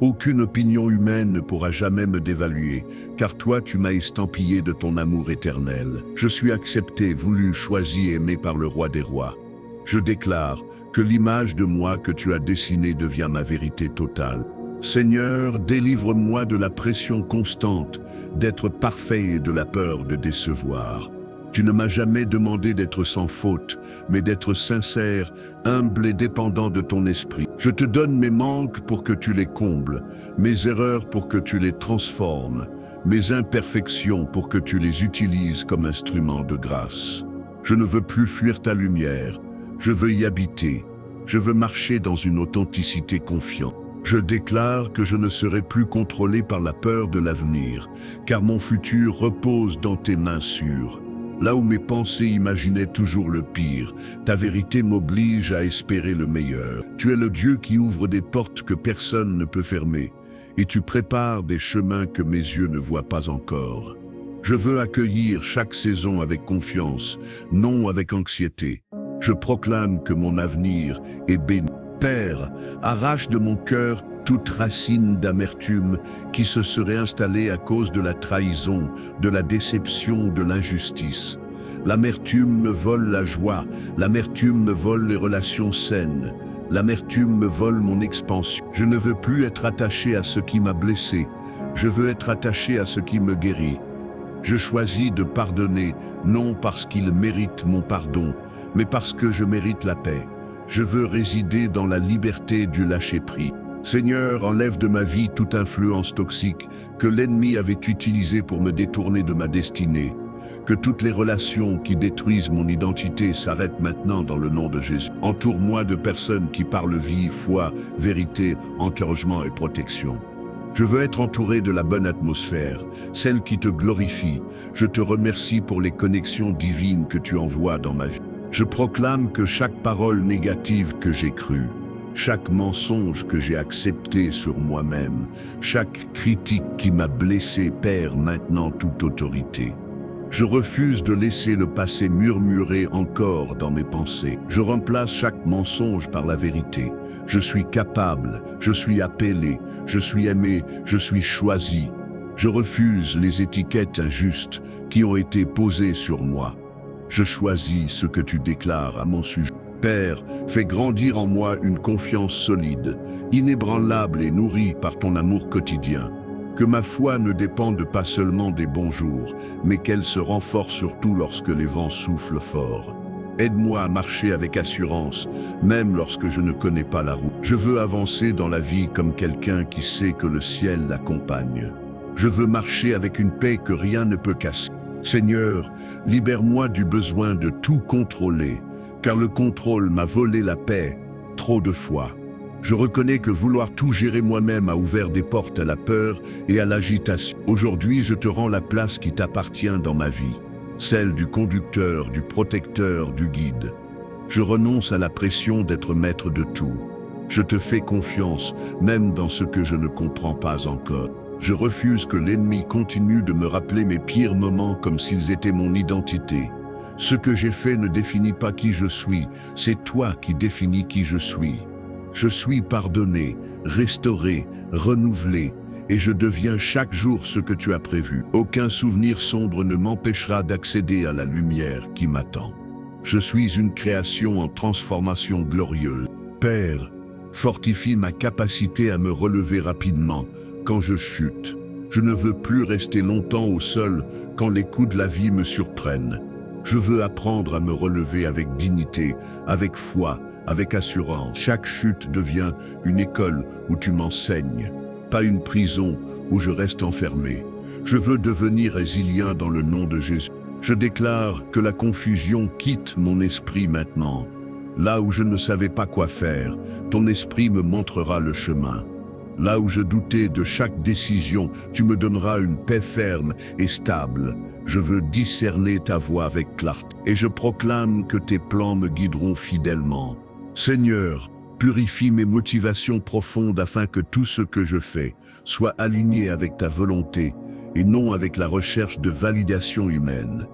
Aucune opinion humaine ne pourra jamais me dévaluer, car toi tu m'as estampillé de ton amour éternel. Je suis accepté, voulu, choisi, aimé par le roi des rois. Je déclare que l'image de moi que tu as dessinée devient ma vérité totale. Seigneur, délivre-moi de la pression constante d'être parfait et de la peur de décevoir. Tu ne m'as jamais demandé d'être sans faute, mais d'être sincère, humble et dépendant de ton esprit. Je te donne mes manques pour que tu les combles, mes erreurs pour que tu les transformes, mes imperfections pour que tu les utilises comme instrument de grâce. Je ne veux plus fuir ta lumière, je veux y habiter, je veux marcher dans une authenticité confiante. Je déclare que je ne serai plus contrôlé par la peur de l'avenir, car mon futur repose dans tes mains sûres. Là où mes pensées imaginaient toujours le pire, ta vérité m'oblige à espérer le meilleur. Tu es le Dieu qui ouvre des portes que personne ne peut fermer, et tu prépares des chemins que mes yeux ne voient pas encore. Je veux accueillir chaque saison avec confiance, non avec anxiété. Je proclame que mon avenir est béni. Père, arrache de mon cœur toute racine d'amertume qui se serait installée à cause de la trahison, de la déception ou de l'injustice. L'amertume me vole la joie, l'amertume me vole les relations saines, l'amertume me vole mon expansion. Je ne veux plus être attaché à ce qui m'a blessé, je veux être attaché à ce qui me guérit. Je choisis de pardonner, non parce qu'il mérite mon pardon, mais parce que je mérite la paix. Je veux résider dans la liberté du lâcher-prise. Seigneur, enlève de ma vie toute influence toxique que l'ennemi avait utilisée pour me détourner de ma destinée. Que toutes les relations qui détruisent mon identité s'arrêtent maintenant dans le nom de Jésus. Entoure-moi de personnes qui parlent vie, foi, vérité, encouragement et protection. Je veux être entouré de la bonne atmosphère, celle qui te glorifie. Je te remercie pour les connexions divines que tu envoies dans ma vie. Je proclame que chaque parole négative que j'ai crue, chaque mensonge que j'ai accepté sur moi-même, chaque critique qui m'a blessé perd maintenant toute autorité. Je refuse de laisser le passé murmurer encore dans mes pensées. Je remplace chaque mensonge par la vérité. Je suis capable, je suis appelé, je suis aimé, je suis choisi. Je refuse les étiquettes injustes qui ont été posées sur moi. Je choisis ce que tu déclares à mon sujet. Père, fais grandir en moi une confiance solide, inébranlable et nourrie par ton amour quotidien. Que ma foi ne dépende pas seulement des bons jours, mais qu'elle se renforce surtout lorsque les vents soufflent fort. Aide-moi à marcher avec assurance, même lorsque je ne connais pas la route. Je veux avancer dans la vie comme quelqu'un qui sait que le ciel l'accompagne. Je veux marcher avec une paix que rien ne peut casser. Seigneur, libère-moi du besoin de tout contrôler, car le contrôle m'a volé la paix trop de fois. Je reconnais que vouloir tout gérer moi-même a ouvert des portes à la peur et à l'agitation. Aujourd'hui, je te rends la place qui t'appartient dans ma vie, celle du conducteur, du protecteur, du guide. Je renonce à la pression d'être maître de tout. Je te fais confiance, même dans ce que je ne comprends pas encore. Je refuse que l'ennemi continue de me rappeler mes pires moments comme s'ils étaient mon identité. Ce que j'ai fait ne définit pas qui je suis, c'est toi qui définis qui je suis. Je suis pardonné, restauré, renouvelé, et je deviens chaque jour ce que tu as prévu. Aucun souvenir sombre ne m'empêchera d'accéder à la lumière qui m'attend. Je suis une création en transformation glorieuse. Père, fortifie ma capacité à me relever rapidement quand je chute. Je ne veux plus rester longtemps au sol quand les coups de la vie me surprennent. Je veux apprendre à me relever avec dignité, avec foi, avec assurance. Chaque chute devient une école où tu m'enseignes, pas une prison où je reste enfermé. Je veux devenir résilient dans le nom de Jésus. Je déclare que la confusion quitte mon esprit maintenant. Là où je ne savais pas quoi faire, ton esprit me montrera le chemin. Là où je doutais de chaque décision, tu me donneras une paix ferme et stable. Je veux discerner ta voix avec clarté, et je proclame que tes plans me guideront fidèlement. Seigneur, purifie mes motivations profondes afin que tout ce que je fais soit aligné avec ta volonté et non avec la recherche de validation humaine.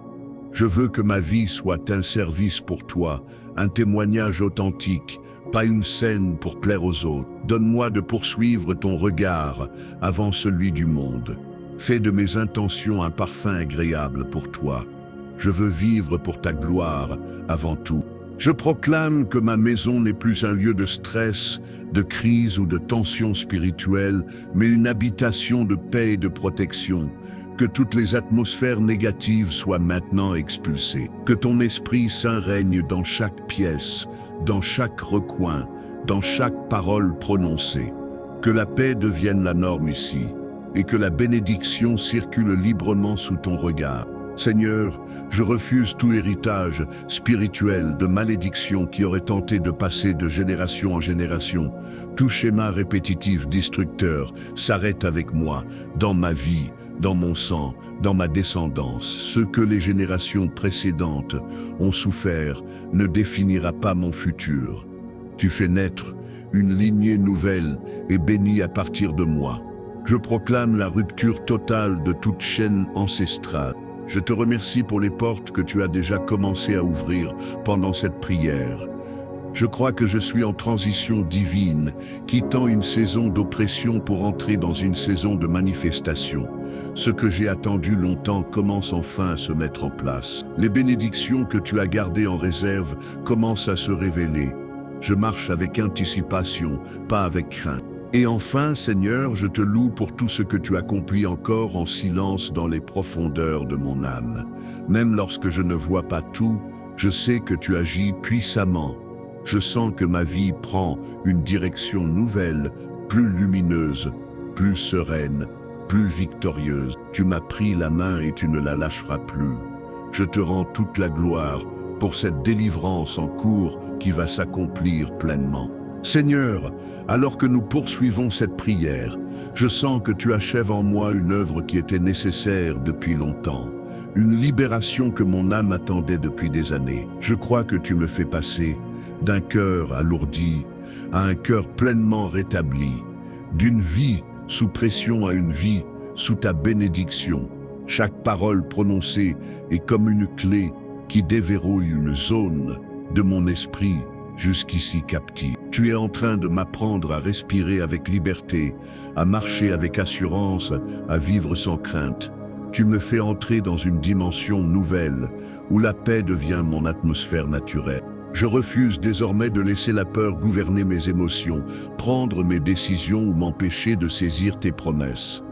Je veux que ma vie soit un service pour toi, un témoignage authentique, pas une scène pour plaire aux autres. Donne-moi de poursuivre ton regard avant celui du monde. Fais de mes intentions un parfum agréable pour toi. Je veux vivre pour ta gloire avant tout. Je proclame que ma maison n'est plus un lieu de stress, de crise ou de tension spirituelle, mais une habitation de paix et de protection. Que toutes les atmosphères négatives soient maintenant expulsées. Que ton Esprit Saint règne dans chaque pièce, dans chaque recoin, dans chaque parole prononcée. Que la paix devienne la norme ici, et que la bénédiction circule librement sous ton regard. Seigneur, je refuse tout héritage spirituel de malédiction qui aurait tenté de passer de génération en génération. Tout schéma répétitif destructeur s'arrête avec moi, dans ma vie, dans mon sang, dans ma descendance. Ce que les générations précédentes ont souffert ne définira pas mon futur. Tu fais naître une lignée nouvelle et bénie à partir de moi. Je proclame la rupture totale de toute chaîne ancestrale. Je te remercie pour les portes que tu as déjà commencé à ouvrir pendant cette prière. Je crois que je suis en transition divine, quittant une saison d'oppression pour entrer dans une saison de manifestation. Ce que j'ai attendu longtemps commence enfin à se mettre en place. Les bénédictions que tu as gardées en réserve commencent à se révéler. Je marche avec anticipation, pas avec crainte. Et enfin, Seigneur, je te loue pour tout ce que tu accomplis encore en silence dans les profondeurs de mon âme. Même lorsque je ne vois pas tout, je sais que tu agis puissamment. Je sens que ma vie prend une direction nouvelle, plus lumineuse, plus sereine, plus victorieuse. Tu m'as pris la main et tu ne la lâcheras plus. Je te rends toute la gloire pour cette délivrance en cours qui va s'accomplir pleinement. Seigneur, alors que nous poursuivons cette prière, je sens que tu achèves en moi une œuvre qui était nécessaire depuis longtemps, une libération que mon âme attendait depuis des années. Je crois que tu me fais passer d'un cœur alourdi à un cœur pleinement rétabli, d'une vie sous pression à une vie sous ta bénédiction. Chaque parole prononcée est comme une clé qui déverrouille une zone de mon esprit jusqu'ici captive. Tu es en train de m'apprendre à respirer avec liberté, à marcher avec assurance, à vivre sans crainte. Tu me fais entrer dans une dimension nouvelle, où la paix devient mon atmosphère naturelle. Je refuse désormais de laisser la peur gouverner mes émotions, prendre mes décisions ou m'empêcher de saisir tes promesses.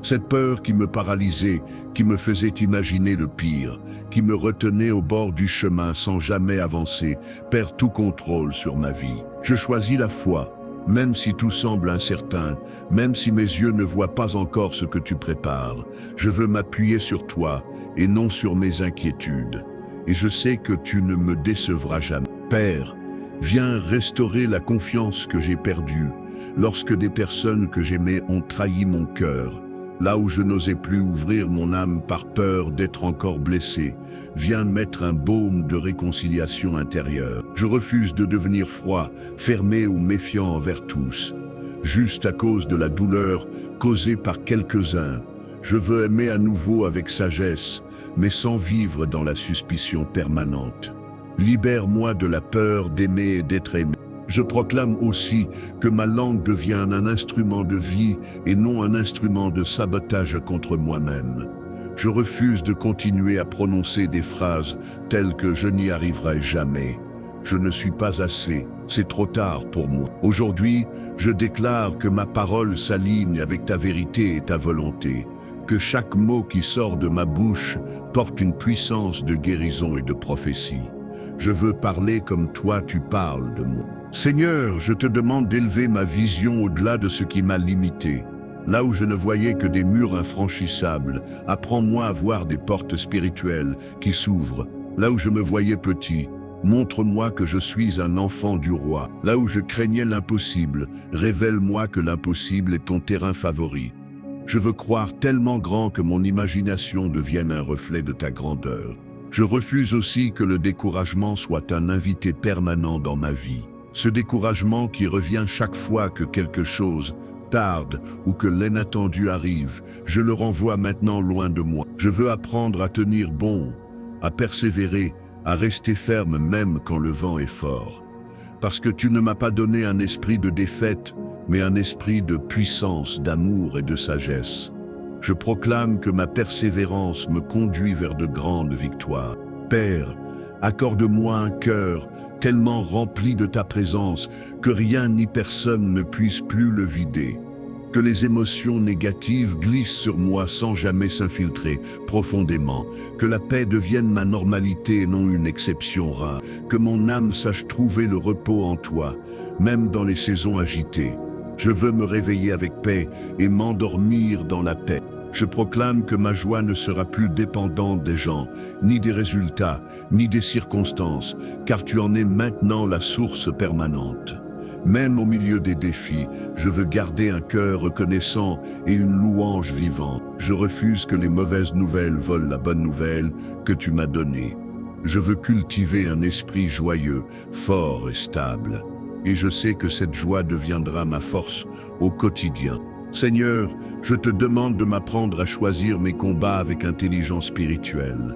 Cette peur qui me paralysait, qui me faisait imaginer le pire, qui me retenait au bord du chemin sans jamais avancer, perd tout contrôle sur ma vie. Je choisis la foi, même si tout semble incertain, même si mes yeux ne voient pas encore ce que tu prépares. Je veux m'appuyer sur toi et non sur mes inquiétudes. Et je sais que tu ne me décevras jamais. Père, viens restaurer la confiance que j'ai perdue lorsque des personnes que j'aimais ont trahi mon cœur. Là où je n'osais plus ouvrir mon âme par peur d'être encore blessé, viens mettre un baume de réconciliation intérieure. Je refuse de devenir froid, fermé ou méfiant envers tous, juste à cause de la douleur causée par quelques-uns. Je veux aimer à nouveau avec sagesse, mais sans vivre dans la suspicion permanente. Libère-moi de la peur d'aimer et d'être aimé. Je proclame aussi que ma langue devient un instrument de vie et non un instrument de sabotage contre moi-même. Je refuse de continuer à prononcer des phrases telles que « je n'y arriverai jamais ». Je ne suis pas assez, c'est trop tard pour moi. Aujourd'hui, je déclare que ma parole s'aligne avec ta vérité et ta volonté, que chaque mot qui sort de ma bouche porte une puissance de guérison et de prophétie. Je veux parler comme toi tu parles de moi. Seigneur, je te demande d'élever ma vision au-delà de ce qui m'a limité. Là où je ne voyais que des murs infranchissables, apprends-moi à voir des portes spirituelles qui s'ouvrent. Là où je me voyais petit, Montre-moi que je suis un enfant du roi. Là où je craignais l'impossible, révèle-moi que l'impossible est ton terrain favori. Je veux croire tellement grand que mon imagination devienne un reflet de ta grandeur. Je refuse aussi que le découragement soit un invité permanent dans ma vie. Ce découragement qui revient chaque fois que quelque chose tarde ou que l'inattendu arrive, je le renvoie maintenant loin de moi. Je veux apprendre à tenir bon, à persévérer, à rester ferme même quand le vent est fort. Parce que tu ne m'as pas donné un esprit de défaite, mais un esprit de puissance, d'amour et de sagesse. Je proclame que ma persévérance me conduit vers de grandes victoires. Père, accorde-moi un cœur tellement rempli de ta présence que rien ni personne ne puisse plus le vider. Que les émotions négatives glissent sur moi sans jamais s'infiltrer profondément. Que la paix devienne ma normalité et non une exception rare. Que mon âme sache trouver le repos en toi, même dans les saisons agitées. Je veux me réveiller avec paix et m'endormir dans la paix. Je proclame que ma joie ne sera plus dépendante des gens, ni des résultats, ni des circonstances, car tu en es maintenant la source permanente. Même au milieu des défis, je veux garder un cœur reconnaissant et une louange vivante. Je refuse que les mauvaises nouvelles volent la bonne nouvelle que tu m'as donnée. Je veux cultiver un esprit joyeux, fort et stable. Et je sais que cette joie deviendra ma force au quotidien. Seigneur, je te demande de m'apprendre à choisir mes combats avec intelligence spirituelle.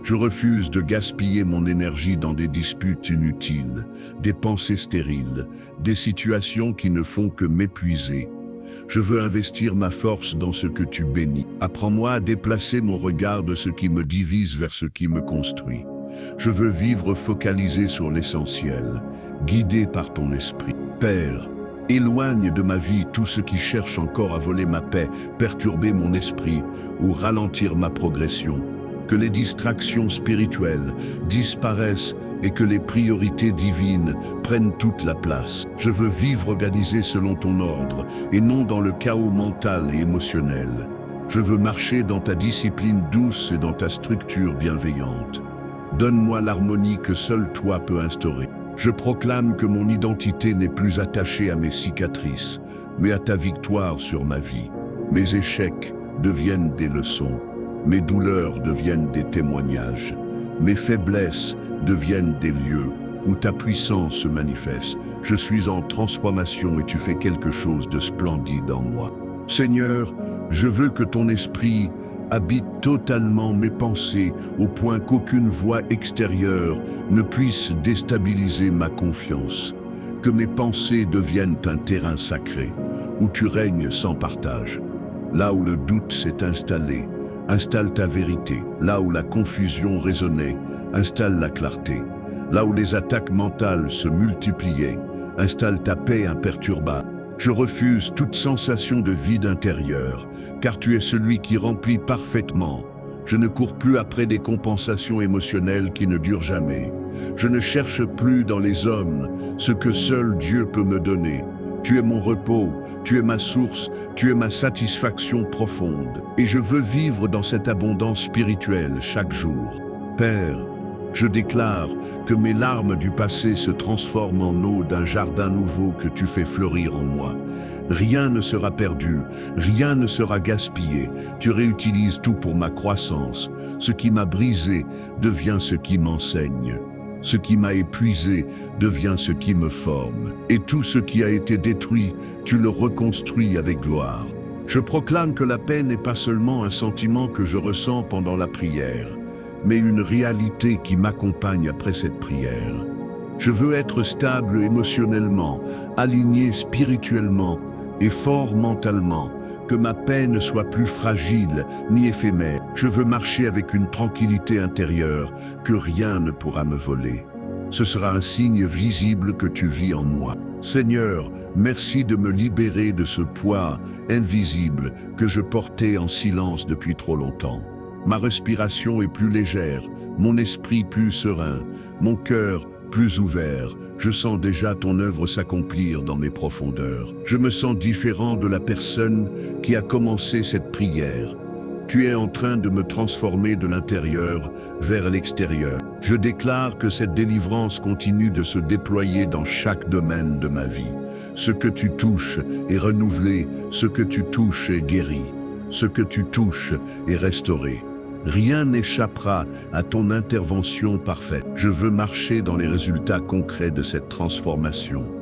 Je refuse de gaspiller mon énergie dans des disputes inutiles, des pensées stériles, des situations qui ne font que m'épuiser. Je veux investir ma force dans ce que tu bénis. Apprends-moi à déplacer mon regard de ce qui me divise vers ce qui me construit. Je veux vivre focalisé sur l'essentiel, guidé par ton esprit. Père, éloigne de ma vie tout ce qui cherche encore à voler ma paix, perturber mon esprit ou ralentir ma progression. Que les distractions spirituelles disparaissent et que les priorités divines prennent toute la place. Je veux vivre organisé selon ton ordre et non dans le chaos mental et émotionnel. Je veux marcher dans ta discipline douce et dans ta structure bienveillante. Donne-moi l'harmonie que seul toi peux instaurer. Je proclame que mon identité n'est plus attachée à mes cicatrices, mais à ta victoire sur ma vie. Mes échecs deviennent des leçons. Mes douleurs deviennent des témoignages. Mes faiblesses deviennent des lieux où ta puissance se manifeste. Je suis en transformation et tu fais quelque chose de splendide en moi. Seigneur, je veux que ton esprit habite totalement mes pensées au point qu'aucune voix extérieure ne puisse déstabiliser ma confiance. Que mes pensées deviennent un terrain sacré où tu règnes sans partage. Là où le doute s'est installé, installe ta vérité. Là où la confusion résonnait, installe la clarté. Là où les attaques mentales se multipliaient, installe ta paix imperturbable. Je refuse toute sensation de vide intérieur, car tu es celui qui remplit parfaitement. Je ne cours plus après des compensations émotionnelles qui ne durent jamais. Je ne cherche plus dans les hommes ce que seul Dieu peut me donner. Tu es mon repos, tu es ma source, tu es ma satisfaction profonde. Et je veux vivre dans cette abondance spirituelle chaque jour. Père, je déclare que mes larmes du passé se transforment en eau d'un jardin nouveau que tu fais fleurir en moi. Rien ne sera perdu, rien ne sera gaspillé. Tu réutilises tout pour ma croissance. Ce qui m'a brisé devient ce qui m'enseigne. Ce qui m'a épuisé devient ce qui me forme. Et tout ce qui a été détruit, tu le reconstruis avec gloire. Je proclame que la paix n'est pas seulement un sentiment que je ressens pendant la prière, mais une réalité qui m'accompagne après cette prière. Je veux être stable émotionnellement, aligné spirituellement et fort mentalement, que ma paix ne soit plus fragile ni éphémère. Je veux marcher avec une tranquillité intérieure que rien ne pourra me voler. Ce sera un signe visible que tu vis en moi. Seigneur, merci de me libérer de ce poids invisible que je portais en silence depuis trop longtemps. Ma respiration est plus légère, mon esprit plus serein, mon cœur plus ouvert. Je sens déjà ton œuvre s'accomplir dans mes profondeurs. Je me sens différent de la personne qui a commencé cette prière. Tu es en train de me transformer de l'intérieur vers l'extérieur. Je déclare que cette délivrance continue de se déployer dans chaque domaine de ma vie. Ce que tu touches est renouvelé, ce que tu touches est guéri, ce que tu touches est restauré. Rien n'échappera à ton intervention parfaite. Je veux marcher dans les résultats concrets de cette transformation.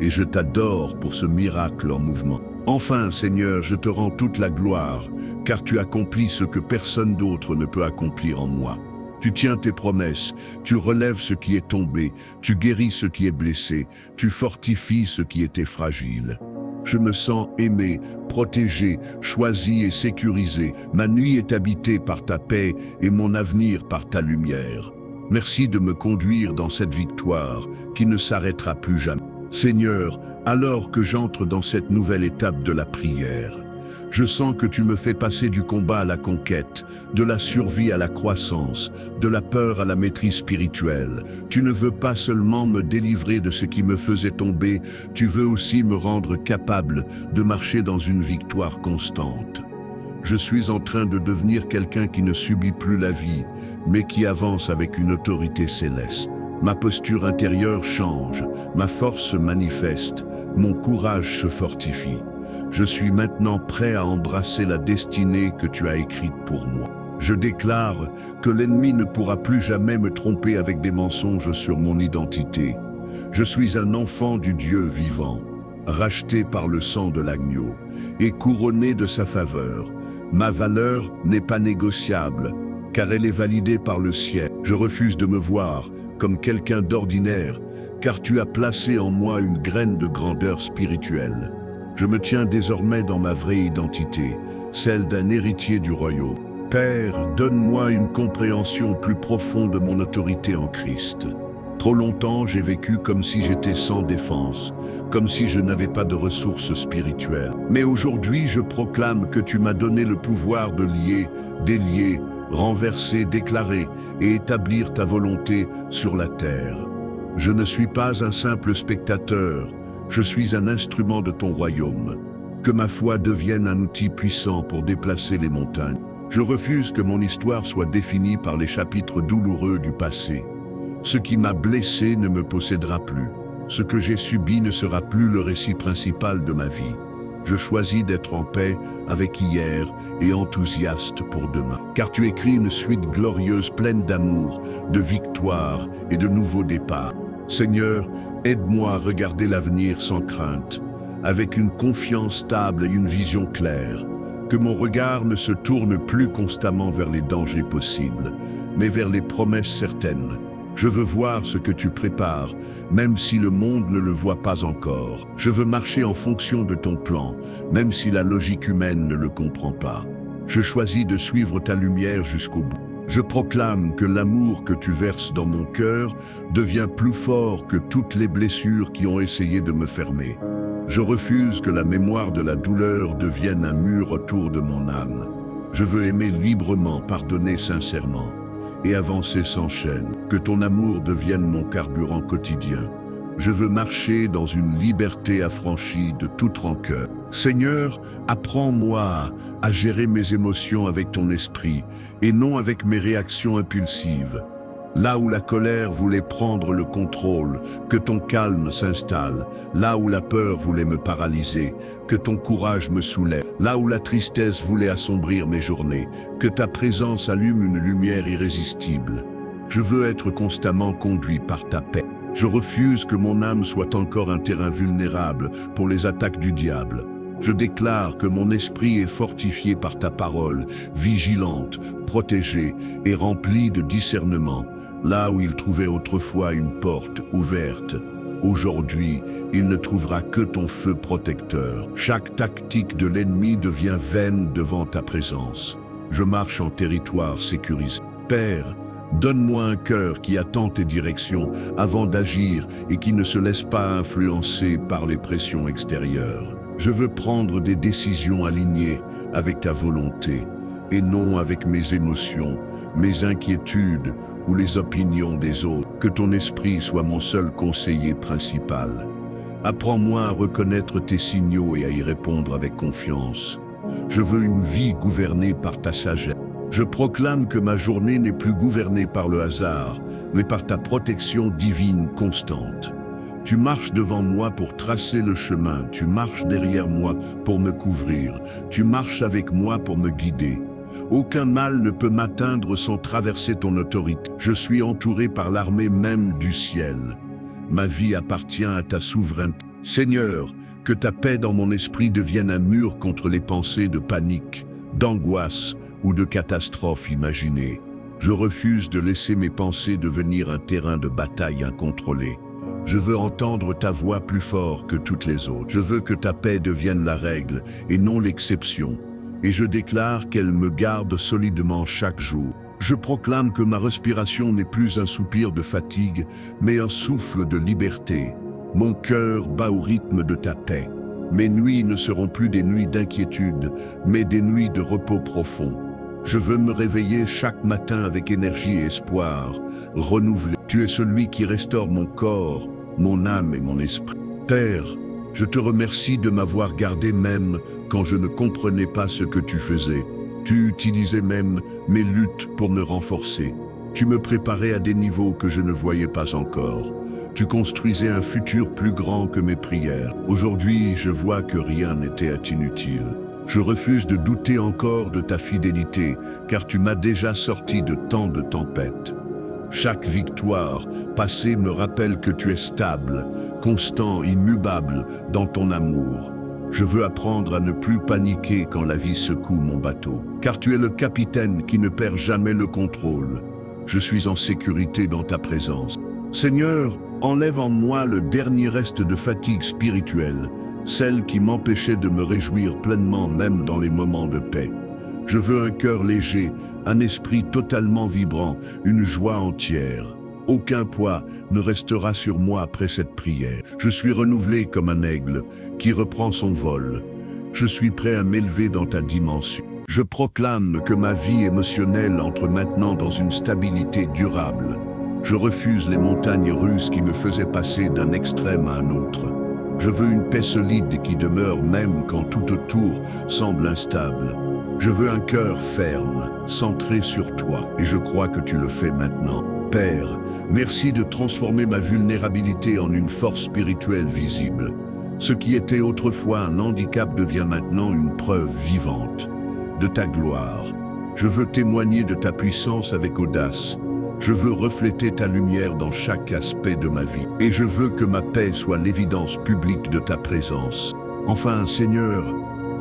Et je t'adore pour ce miracle en mouvement. Enfin, Seigneur, je te rends toute la gloire, car tu accomplis ce que personne d'autre ne peut accomplir en moi. Tu tiens tes promesses, tu relèves ce qui est tombé, tu guéris ce qui est blessé, tu fortifies ce qui était fragile. Je me sens aimé, protégé, choisi et sécurisé. Ma nuit est habitée par ta paix et mon avenir par ta lumière. Merci de me conduire dans cette victoire qui ne s'arrêtera plus jamais. Seigneur, alors que j'entre dans cette nouvelle étape de la prière, je sens que tu me fais passer du combat à la conquête, de la survie à la croissance, de la peur à la maîtrise spirituelle. Tu ne veux pas seulement me délivrer de ce qui me faisait tomber, tu veux aussi me rendre capable de marcher dans une victoire constante. Je suis en train de devenir quelqu'un qui ne subit plus la vie, mais qui avance avec une autorité céleste. Ma posture intérieure change, ma force se manifeste, mon courage se fortifie. Je suis maintenant prêt à embrasser la destinée que tu as écrite pour moi. Je déclare que l'ennemi ne pourra plus jamais me tromper avec des mensonges sur mon identité. Je suis un enfant du Dieu vivant, racheté par le sang de l'agneau et couronné de sa faveur. Ma valeur n'est pas négociable, car elle est validée par le ciel. Je refuse de me voir comme quelqu'un d'ordinaire, car tu as placé en moi une graine de grandeur spirituelle. Je me tiens désormais dans ma vraie identité, celle d'un héritier du royaume. Père, donne-moi une compréhension plus profonde de mon autorité en Christ. Trop longtemps, j'ai vécu comme si j'étais sans défense, comme si je n'avais pas de ressources spirituelles. Mais aujourd'hui, je proclame que tu m'as donné le pouvoir de lier, délier, renverser, déclarer et établir ta volonté sur la terre. Je ne suis pas un simple spectateur, je suis un instrument de ton royaume. Que ma foi devienne un outil puissant pour déplacer les montagnes. Je refuse que mon histoire soit définie par les chapitres douloureux du passé. Ce qui m'a blessé ne me possédera plus. Ce que j'ai subi ne sera plus le récit principal de ma vie. Je choisis d'être en paix avec hier et enthousiaste pour demain. Car tu écris une suite glorieuse pleine d'amour, de victoire et de nouveaux départs. Seigneur, aide-moi à regarder l'avenir sans crainte, avec une confiance stable et une vision claire. Que mon regard ne se tourne plus constamment vers les dangers possibles, mais vers les promesses certaines. Je veux voir ce que tu prépares, même si le monde ne le voit pas encore. Je veux marcher en fonction de ton plan, même si la logique humaine ne le comprend pas. Je choisis de suivre ta lumière jusqu'au bout. Je proclame que l'amour que tu verses dans mon cœur devient plus fort que toutes les blessures qui ont essayé de me fermer. Je refuse que la mémoire de la douleur devienne un mur autour de mon âme. Je veux aimer librement, pardonner sincèrement et avancer sans chaîne. Que ton amour devienne mon carburant quotidien. Je veux marcher dans une liberté affranchie de toute rancœur. Seigneur, apprends-moi à gérer mes émotions avec ton esprit et non avec mes réactions impulsives. Là où la colère voulait prendre le contrôle, que ton calme s'installe. Là où la peur voulait me paralyser, que ton courage me soulève. Là où la tristesse voulait assombrir mes journées, que ta présence allume une lumière irrésistible. Je veux être constamment conduit par ta paix. Je refuse que mon âme soit encore un terrain vulnérable pour les attaques du diable. Je déclare que mon esprit est fortifié par ta parole, vigilante, protégée et remplie de discernement. Là où il trouvait autrefois une porte ouverte, aujourd'hui, il ne trouvera que ton feu protecteur. Chaque tactique de l'ennemi devient vaine devant ta présence. Je marche en territoire sécurisé. Père, donne-moi un cœur qui attend tes directions avant d'agir et qui ne se laisse pas influencer par les pressions extérieures. Je veux prendre des décisions alignées avec ta volonté et non avec mes émotions, mes inquiétudes ou les opinions des autres. Que ton esprit soit mon seul conseiller principal. Apprends-moi à reconnaître tes signaux et à y répondre avec confiance. Je veux une vie gouvernée par ta sagesse. Je proclame que ma journée n'est plus gouvernée par le hasard, mais par ta protection divine constante. Tu marches devant moi pour tracer le chemin, tu marches derrière moi pour me couvrir, tu marches avec moi pour me guider. Aucun mal ne peut m'atteindre sans traverser ton autorité. Je suis entouré par l'armée même du ciel. Ma vie appartient à ta souveraineté. Seigneur, que ta paix dans mon esprit devienne un mur contre les pensées de panique, d'angoisse ou de catastrophe imaginées. Je refuse de laisser mes pensées devenir un terrain de bataille incontrôlé. Je veux entendre ta voix plus fort que toutes les autres. Je veux que ta paix devienne la règle et non l'exception. Et je déclare qu'elle me garde solidement chaque jour. Je proclame que ma respiration n'est plus un soupir de fatigue, mais un souffle de liberté. Mon cœur bat au rythme de ta paix. Mes nuits ne seront plus des nuits d'inquiétude, mais des nuits de repos profond. Je veux me réveiller chaque matin avec énergie et espoir, renouvelé. Tu es celui qui restaure mon corps, mon âme et mon esprit. Père, je te remercie de m'avoir gardé même quand je ne comprenais pas ce que tu faisais. Tu utilisais même mes luttes pour me renforcer. Tu me préparais à des niveaux que je ne voyais pas encore. Tu construisais un futur plus grand que mes prières. Aujourd'hui, je vois que rien n'était inutile. Je refuse de douter encore de ta fidélité, car tu m'as déjà sorti de tant de tempêtes. Chaque victoire passée me rappelle que tu es stable, constant, immuable dans ton amour. Je veux apprendre à ne plus paniquer quand la vie secoue mon bateau, car tu es le capitaine qui ne perd jamais le contrôle. Je suis en sécurité dans ta présence. Seigneur, enlève en moi le dernier reste de fatigue spirituelle, celle qui m'empêchait de me réjouir pleinement même dans les moments de paix. Je veux un cœur léger, un esprit totalement vibrant, une joie entière. Aucun poids ne restera sur moi après cette prière. Je suis renouvelé comme un aigle qui reprend son vol. Je suis prêt à m'élever dans ta dimension. Je proclame que ma vie émotionnelle entre maintenant dans une stabilité durable. Je refuse les montagnes russes qui me faisaient passer d'un extrême à un autre. Je veux une paix solide qui demeure même quand tout autour semble instable. Je veux un cœur ferme, centré sur toi, et je crois que tu le fais maintenant. Père, merci de transformer ma vulnérabilité en une force spirituelle visible. Ce qui était autrefois un handicap devient maintenant une preuve vivante de ta gloire. Je veux témoigner de ta puissance avec audace. Je veux refléter ta lumière dans chaque aspect de ma vie. Et je veux que ma paix soit l'évidence publique de ta présence. Enfin, Seigneur,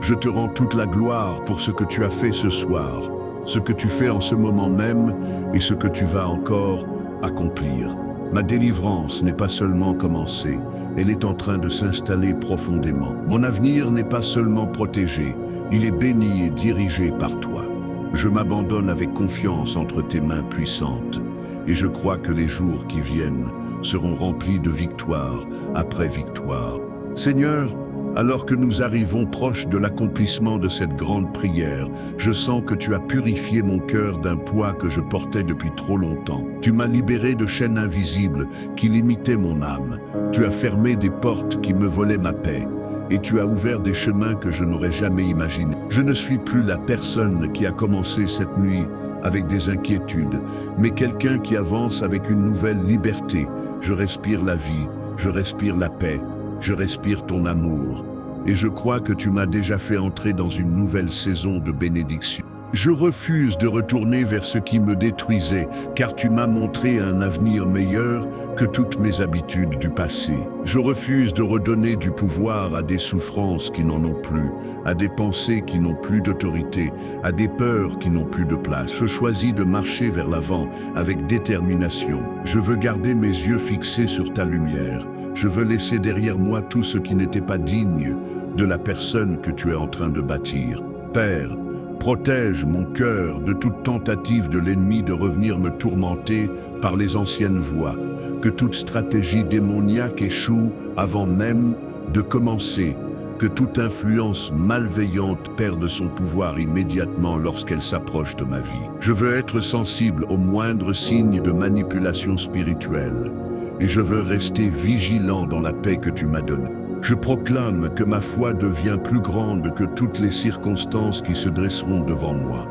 je te rends toute la gloire pour ce que tu as fait ce soir, ce que tu fais en ce moment même et ce que tu vas encore accomplir. Ma délivrance n'est pas seulement commencée, elle est en train de s'installer profondément. Mon avenir n'est pas seulement protégé, il est béni et dirigé par toi. Je m'abandonne avec confiance entre tes mains puissantes. Et je crois que les jours qui viennent seront remplis de victoire après victoire. Seigneur, alors que nous arrivons proche de l'accomplissement de cette grande prière, je sens que tu as purifié mon cœur d'un poids que je portais depuis trop longtemps. Tu m'as libéré de chaînes invisibles qui limitaient mon âme. Tu as fermé des portes qui me volaient ma paix. Et tu as ouvert des chemins que je n'aurais jamais imaginés. Je ne suis plus la personne qui a commencé cette nuit avec des inquiétudes, mais quelqu'un qui avance avec une nouvelle liberté. Je respire la vie, je respire la paix, je respire ton amour. Et je crois que tu m'as déjà fait entrer dans une nouvelle saison de bénédiction. Je refuse de retourner vers ce qui me détruisait, car tu m'as montré un avenir meilleur que toutes mes habitudes du passé. Je refuse de redonner du pouvoir à des souffrances qui n'en ont plus, à des pensées qui n'ont plus d'autorité, à des peurs qui n'ont plus de place. Je choisis de marcher vers l'avant avec détermination. Je veux garder mes yeux fixés sur ta lumière. Je veux laisser derrière moi tout ce qui n'était pas digne de la personne que tu es en train de bâtir. Père, protège mon cœur de toute tentative de l'ennemi de revenir me tourmenter par les anciennes voies. Que toute stratégie démoniaque échoue avant même de commencer. Que toute influence malveillante perde son pouvoir immédiatement lorsqu'elle s'approche de ma vie. Je veux être sensible aux moindres signes de manipulation spirituelle. Et je veux rester vigilant dans la paix que tu m'as donnée. Je proclame que ma foi devient plus grande que toutes les circonstances qui se dresseront devant moi.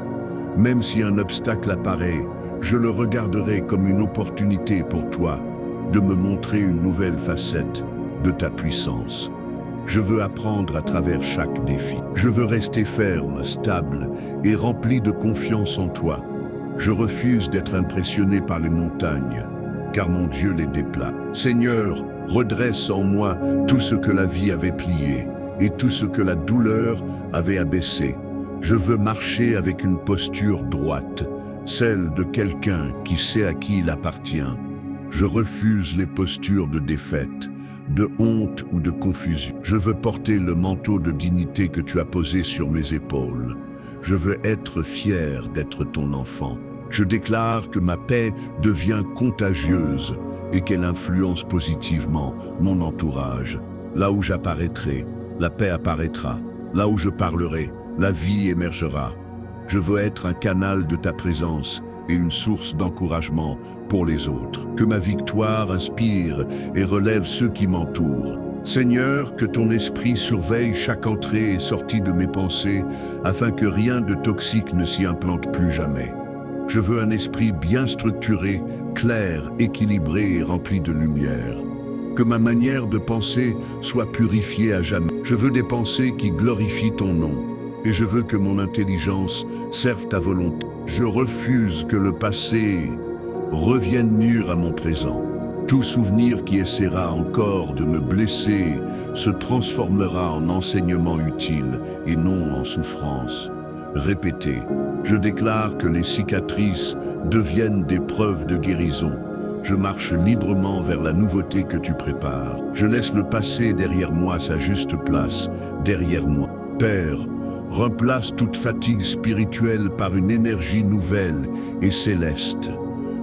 Même si un obstacle apparaît, je le regarderai comme une opportunité pour toi de me montrer une nouvelle facette de ta puissance. Je veux apprendre à travers chaque défi. Je veux rester ferme, stable et rempli de confiance en toi. Je refuse d'être impressionné par les montagnes, car mon Dieu les déplace. Seigneur, redresse en moi tout ce que la vie avait plié et tout ce que la douleur avait abaissé. Je veux marcher avec une posture droite, celle de quelqu'un qui sait à qui il appartient. Je refuse les postures de défaite, de honte ou de confusion. Je veux porter le manteau de dignité que tu as posé sur mes épaules. Je veux être fier d'être ton enfant. Je déclare que ma paix devient contagieuse et qu'elle influence positivement mon entourage. Là où j'apparaîtrai, la paix apparaîtra. Là où je parlerai, la vie émergera. Je veux être un canal de ta présence et une source d'encouragement pour les autres. Que ma victoire inspire et relève ceux qui m'entourent. Seigneur, que ton esprit surveille chaque entrée et sortie de mes pensées, afin que rien de toxique ne s'y implante plus jamais. Je veux un esprit bien structuré, clair, équilibré et rempli de lumière. Que ma manière de penser soit purifiée à jamais. Je veux des pensées qui glorifient ton nom, et je veux que mon intelligence serve ta volonté. Je refuse que le passé revienne nuire à mon présent. Tout souvenir qui essaiera encore de me blesser se transformera en enseignement utile et non en souffrance. Répétez, je déclare que les cicatrices deviennent des preuves de guérison. Je marche librement vers la nouveauté que tu prépares. Je laisse le passé derrière moi à sa juste place, derrière moi. Père, remplace toute fatigue spirituelle par une énergie nouvelle et céleste.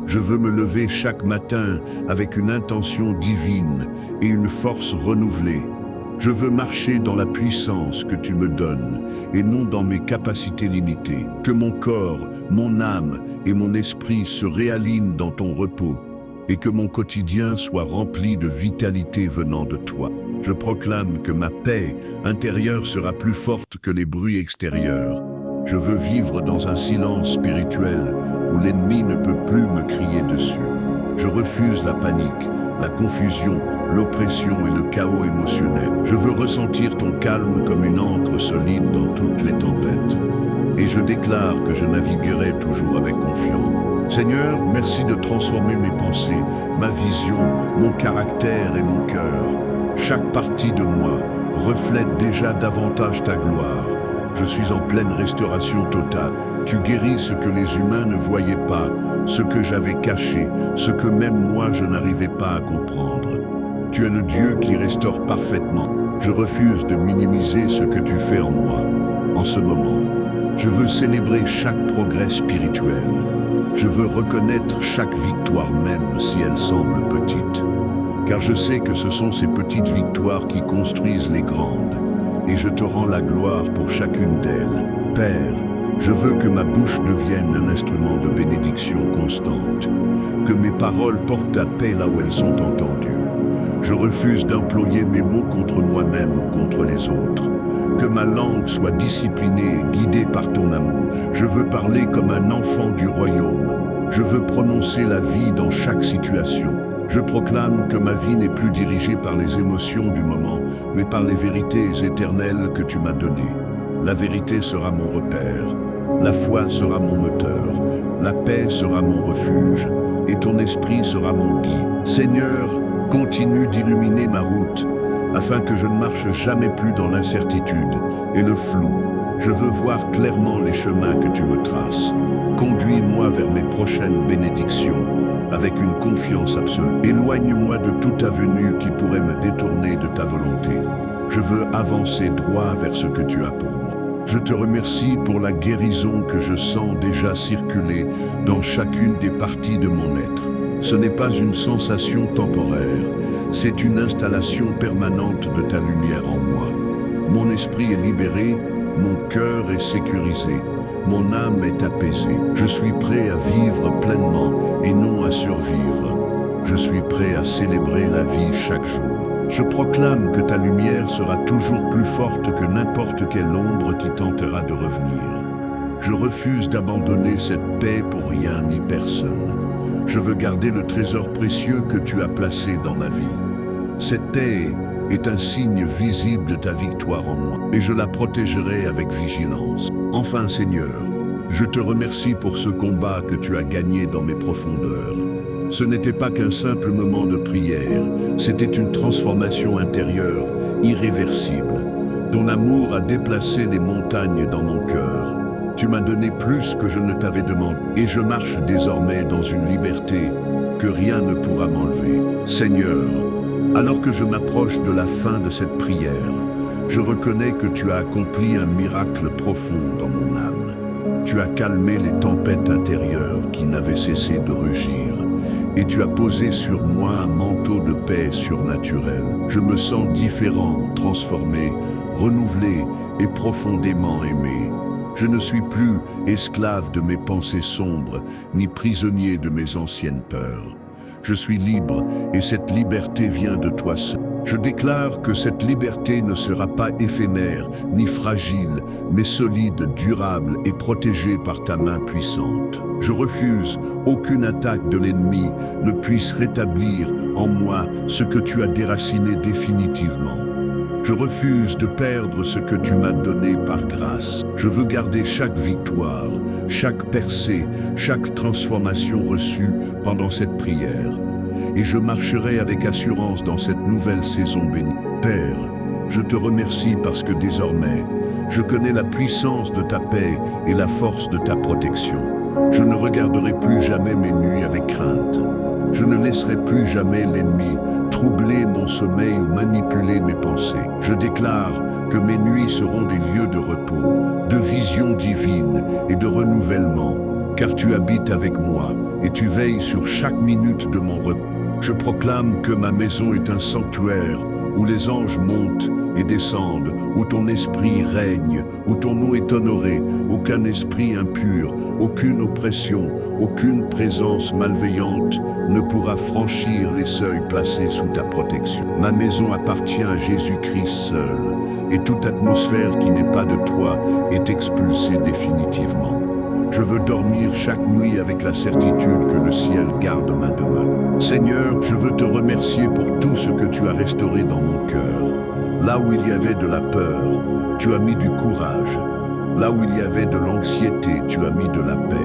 Je veux me lever chaque matin avec une intention divine et une force renouvelée. Je veux marcher dans la puissance que tu me donnes et non dans mes capacités limitées. Que mon corps, mon âme et mon esprit se réalignent dans ton repos et que mon quotidien soit rempli de vitalité venant de toi. Je proclame que ma paix intérieure sera plus forte que les bruits extérieurs. Je veux vivre dans un silence spirituel où l'ennemi ne peut plus me crier dessus. Je refuse la panique, la confusion, l'oppression et le chaos émotionnel. Je veux ressentir ton calme comme une ancre solide dans toutes les tempêtes. Et je déclare que je naviguerai toujours avec confiance. Seigneur, merci de transformer mes pensées, ma vision, mon caractère et mon cœur. Chaque partie de moi reflète déjà davantage ta gloire. Je suis en pleine restauration totale. Tu guéris ce que les humains ne voyaient pas, ce que j'avais caché, ce que même moi je n'arrivais pas à comprendre. Tu es le Dieu qui restaure parfaitement. Je refuse de minimiser ce que tu fais en moi. En ce moment, je veux célébrer chaque progrès spirituel. Je veux reconnaître chaque victoire même si elle semble petite. Car je sais que ce sont ces petites victoires qui construisent les grandes. Et je te rends la gloire pour chacune d'elles. Père, je veux que ma bouche devienne un instrument de bénédiction constante, que mes paroles portent ta paix là où elles sont entendues. Je refuse d'employer mes mots contre moi-même ou contre les autres. Que ma langue soit disciplinée et guidée par ton amour. Je veux parler comme un enfant du royaume. Je veux prononcer la vie dans chaque situation. Je proclame que ma vie n'est plus dirigée par les émotions du moment, mais par les vérités éternelles que tu m'as données. La vérité sera mon repère, la foi sera mon moteur, la paix sera mon refuge, et ton esprit sera mon guide. Seigneur, continue d'illuminer ma route, afin que je ne marche jamais plus dans l'incertitude et le flou. Je veux voir clairement les chemins que tu me traces. Conduis-moi vers mes prochaines bénédictions, avec une confiance absolue. Éloigne-moi de toute avenue qui pourrait me détourner de ta volonté. Je veux avancer droit vers ce que tu as pour moi. Je te remercie pour la guérison que je sens déjà circuler dans chacune des parties de mon être. Ce n'est pas une sensation temporaire, c'est une installation permanente de ta lumière en moi. Mon esprit est libéré, mon cœur est sécurisé, mon âme est apaisée. Je suis prêt à vivre pleinement et non à survivre. Je suis prêt à célébrer la vie chaque jour. Je proclame que ta lumière sera toujours plus forte que n'importe quelle ombre qui tentera de revenir. Je refuse d'abandonner cette paix pour rien ni personne. Je veux garder le trésor précieux que tu as placé dans ma vie. Cette paix est un signe visible de ta victoire en moi, et je la protégerai avec vigilance. Enfin, Seigneur, je te remercie pour ce combat que tu as gagné dans mes profondeurs. Ce n'était pas qu'un simple moment de prière, c'était une transformation intérieure, irréversible. Ton amour a déplacé les montagnes dans mon cœur. Tu m'as donné plus que je ne t'avais demandé, et je marche désormais dans une liberté que rien ne pourra m'enlever. Seigneur, alors que je m'approche de la fin de cette prière, je reconnais que tu as accompli un miracle profond dans mon âme. Tu as calmé les tempêtes intérieures qui n'avaient cessé de rugir, et tu as posé sur moi un manteau de paix surnaturelle. Je me sens différent, transformé, renouvelé et profondément aimé. Je ne suis plus esclave de mes pensées sombres, ni prisonnier de mes anciennes peurs. Je suis libre, et cette liberté vient de toi seul. Je déclare que cette liberté ne sera pas éphémère, ni fragile, mais solide, durable et protégée par ta main puissante. Je refuse aucune attaque de l'ennemi ne puisse rétablir en moi ce que tu as déraciné définitivement. Je refuse de perdre ce que tu m'as donné par grâce. Je veux garder chaque victoire, chaque percée, chaque transformation reçue pendant cette prière. Et je marcherai avec assurance dans cette nouvelle saison bénie. Père, je te remercie parce que désormais, je connais la puissance de ta paix et la force de ta protection. Je ne regarderai plus jamais mes nuits avec crainte. Je ne laisserai plus jamais l'ennemi troubler mon sommeil ou manipuler mes pensées. Je déclare que mes nuits seront des lieux de repos, de vision divine et de renouvellement, car tu habites avec moi et tu veilles sur chaque minute de mon repos. Je proclame que ma maison est un sanctuaire où les anges montent et descendent, où ton esprit règne, où ton nom est honoré, aucun esprit impur, aucune oppression, aucune présence malveillante ne pourra franchir les seuils placés sous ta protection. Ma maison appartient à Jésus-Christ seul, et toute atmosphère qui n'est pas de toi est expulsée définitivement. Je veux dormir chaque nuit avec la certitude que le ciel garde ma demeure. Seigneur, je veux te remercier pour tout ce que tu as restauré dans mon cœur. Là où il y avait de la peur, tu as mis du courage. Là où il y avait de l'anxiété, tu as mis de la paix.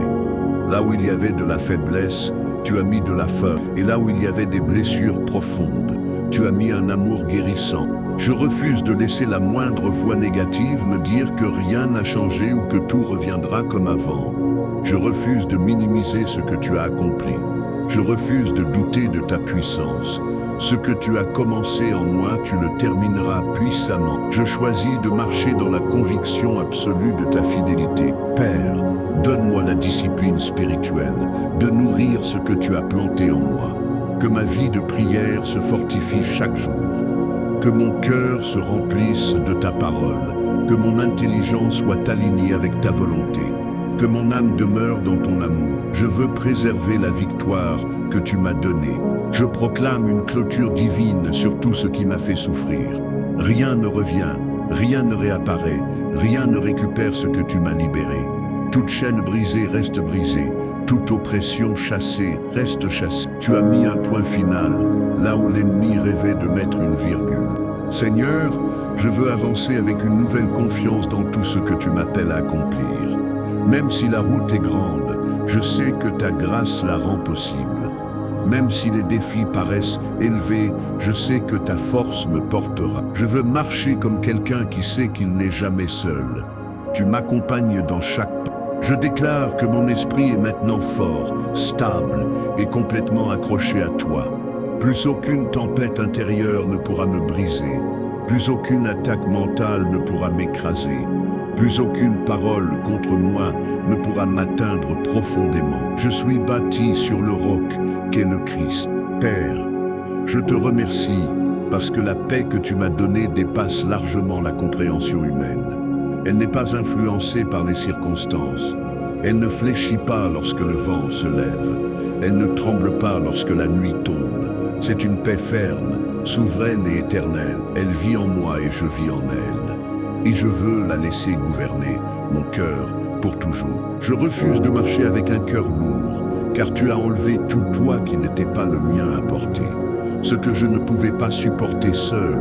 Là où il y avait de la faiblesse, tu as mis de la force. Et là où il y avait des blessures profondes, tu as mis un amour guérissant. Je refuse de laisser la moindre voix négative me dire que rien n'a changé ou que tout reviendra comme avant. Je refuse de minimiser ce que tu as accompli. Je refuse de douter de ta puissance. Ce que tu as commencé en moi, tu le termineras puissamment. Je choisis de marcher dans la conviction absolue de ta fidélité. Père, donne-moi la discipline spirituelle, de nourrir ce que tu as planté en moi. Que ma vie de prière se fortifie chaque jour. Que mon cœur se remplisse de ta parole, que mon intelligence soit alignée avec ta volonté, que mon âme demeure dans ton amour. Je veux préserver la victoire que tu m'as donnée. Je proclame une clôture divine sur tout ce qui m'a fait souffrir. Rien ne revient, rien ne réapparaît, rien ne récupère ce que tu m'as libéré. Toute chaîne brisée reste brisée, toute oppression chassée reste chassée. Tu as mis un point final, là où l'ennemi rêvait de mettre une virgule. Seigneur, je veux avancer avec une nouvelle confiance dans tout ce que tu m'appelles à accomplir. Même si la route est grande, je sais que ta grâce la rend possible. Même si les défis paraissent élevés, je sais que ta force me portera. Je veux marcher comme quelqu'un qui sait qu'il n'est jamais seul. Tu m'accompagnes dans chaque pas. Je déclare que mon esprit est maintenant fort, stable et complètement accroché à toi. Plus aucune tempête intérieure ne pourra me briser. Plus aucune attaque mentale ne pourra m'écraser. Plus aucune parole contre moi ne pourra m'atteindre profondément. Je suis bâti sur le roc qu'est le Christ. Père, je te remercie parce que la paix que tu m'as donnée dépasse largement la compréhension humaine. Elle n'est pas influencée par les circonstances. Elle ne fléchit pas lorsque le vent se lève. Elle ne tremble pas lorsque la nuit tombe. C'est une paix ferme, Souveraine et éternelle, elle vit en moi et je vis en elle. Et je veux la laisser gouverner mon cœur pour toujours. Je refuse de marcher avec un cœur lourd, car tu as enlevé tout poids qui n'était pas le mien à porter. Ce que je ne pouvais pas supporter seul,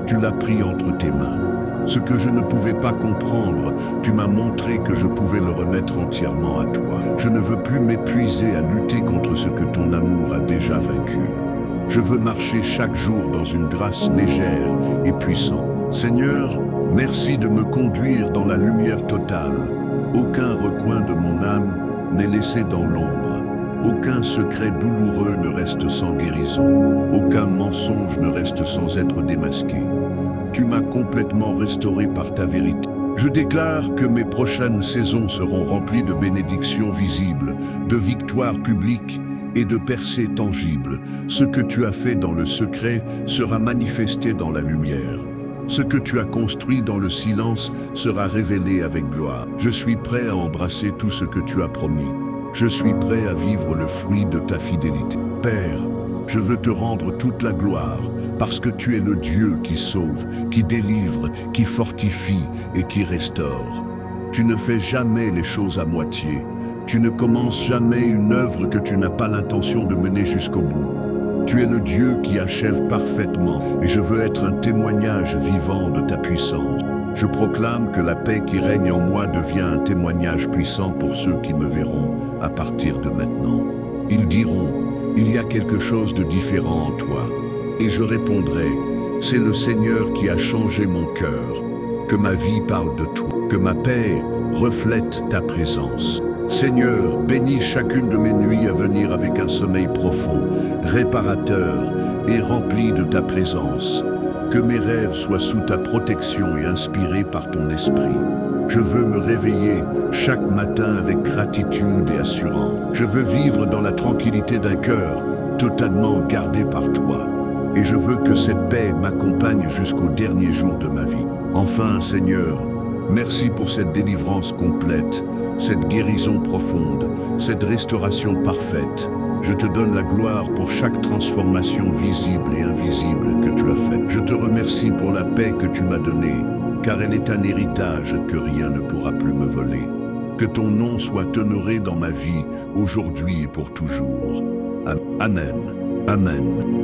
tu l'as pris entre tes mains. Ce que je ne pouvais pas comprendre, tu m'as montré que je pouvais le remettre entièrement à toi. Je ne veux plus m'épuiser à lutter contre ce que ton amour a déjà vaincu. Je veux marcher chaque jour dans une grâce légère et puissante. Seigneur, merci de me conduire dans la lumière totale. Aucun recoin de mon âme n'est laissé dans l'ombre. Aucun secret douloureux ne reste sans guérison. Aucun mensonge ne reste sans être démasqué. Tu m'as complètement restauré par ta vérité. Je déclare que mes prochaines saisons seront remplies de bénédictions visibles, de victoires publiques et de percées tangibles. Ce que tu as fait dans le secret sera manifesté dans la lumière. Ce que tu as construit dans le silence sera révélé avec gloire. Je suis prêt à embrasser tout ce que tu as promis. Je suis prêt à vivre le fruit de ta fidélité. Père, je veux te rendre toute la gloire, parce que tu es le Dieu qui sauve, qui délivre, qui fortifie et qui restaure. Tu ne fais jamais les choses à moitié. Tu ne commences jamais une œuvre que tu n'as pas l'intention de mener jusqu'au bout. Tu es le Dieu qui achève parfaitement, et je veux être un témoignage vivant de ta puissance. Je proclame que la paix qui règne en moi devient un témoignage puissant pour ceux qui me verront à partir de maintenant. Ils diront: il y a quelque chose de différent en toi. Et je répondrai: c'est le Seigneur qui a changé mon cœur. Que ma vie parle de toi, que ma paix reflète ta présence. Seigneur, bénis chacune de mes nuits à venir avec un sommeil profond, réparateur et rempli de ta présence. Que mes rêves soient sous ta protection et inspirés par ton esprit. Je veux me réveiller chaque matin avec gratitude et assurance. Je veux vivre dans la tranquillité d'un cœur totalement gardé par toi. Et je veux que cette paix m'accompagne jusqu'au dernier jour de ma vie. Enfin, Seigneur, merci pour cette délivrance complète, cette guérison profonde, cette restauration parfaite. Je te donne la gloire pour chaque transformation visible et invisible que tu as faite. Je te remercie pour la paix que tu m'as donnée, car elle est un héritage que rien ne pourra plus me voler. Que ton nom soit honoré dans ma vie, aujourd'hui et pour toujours. Amen. Amen.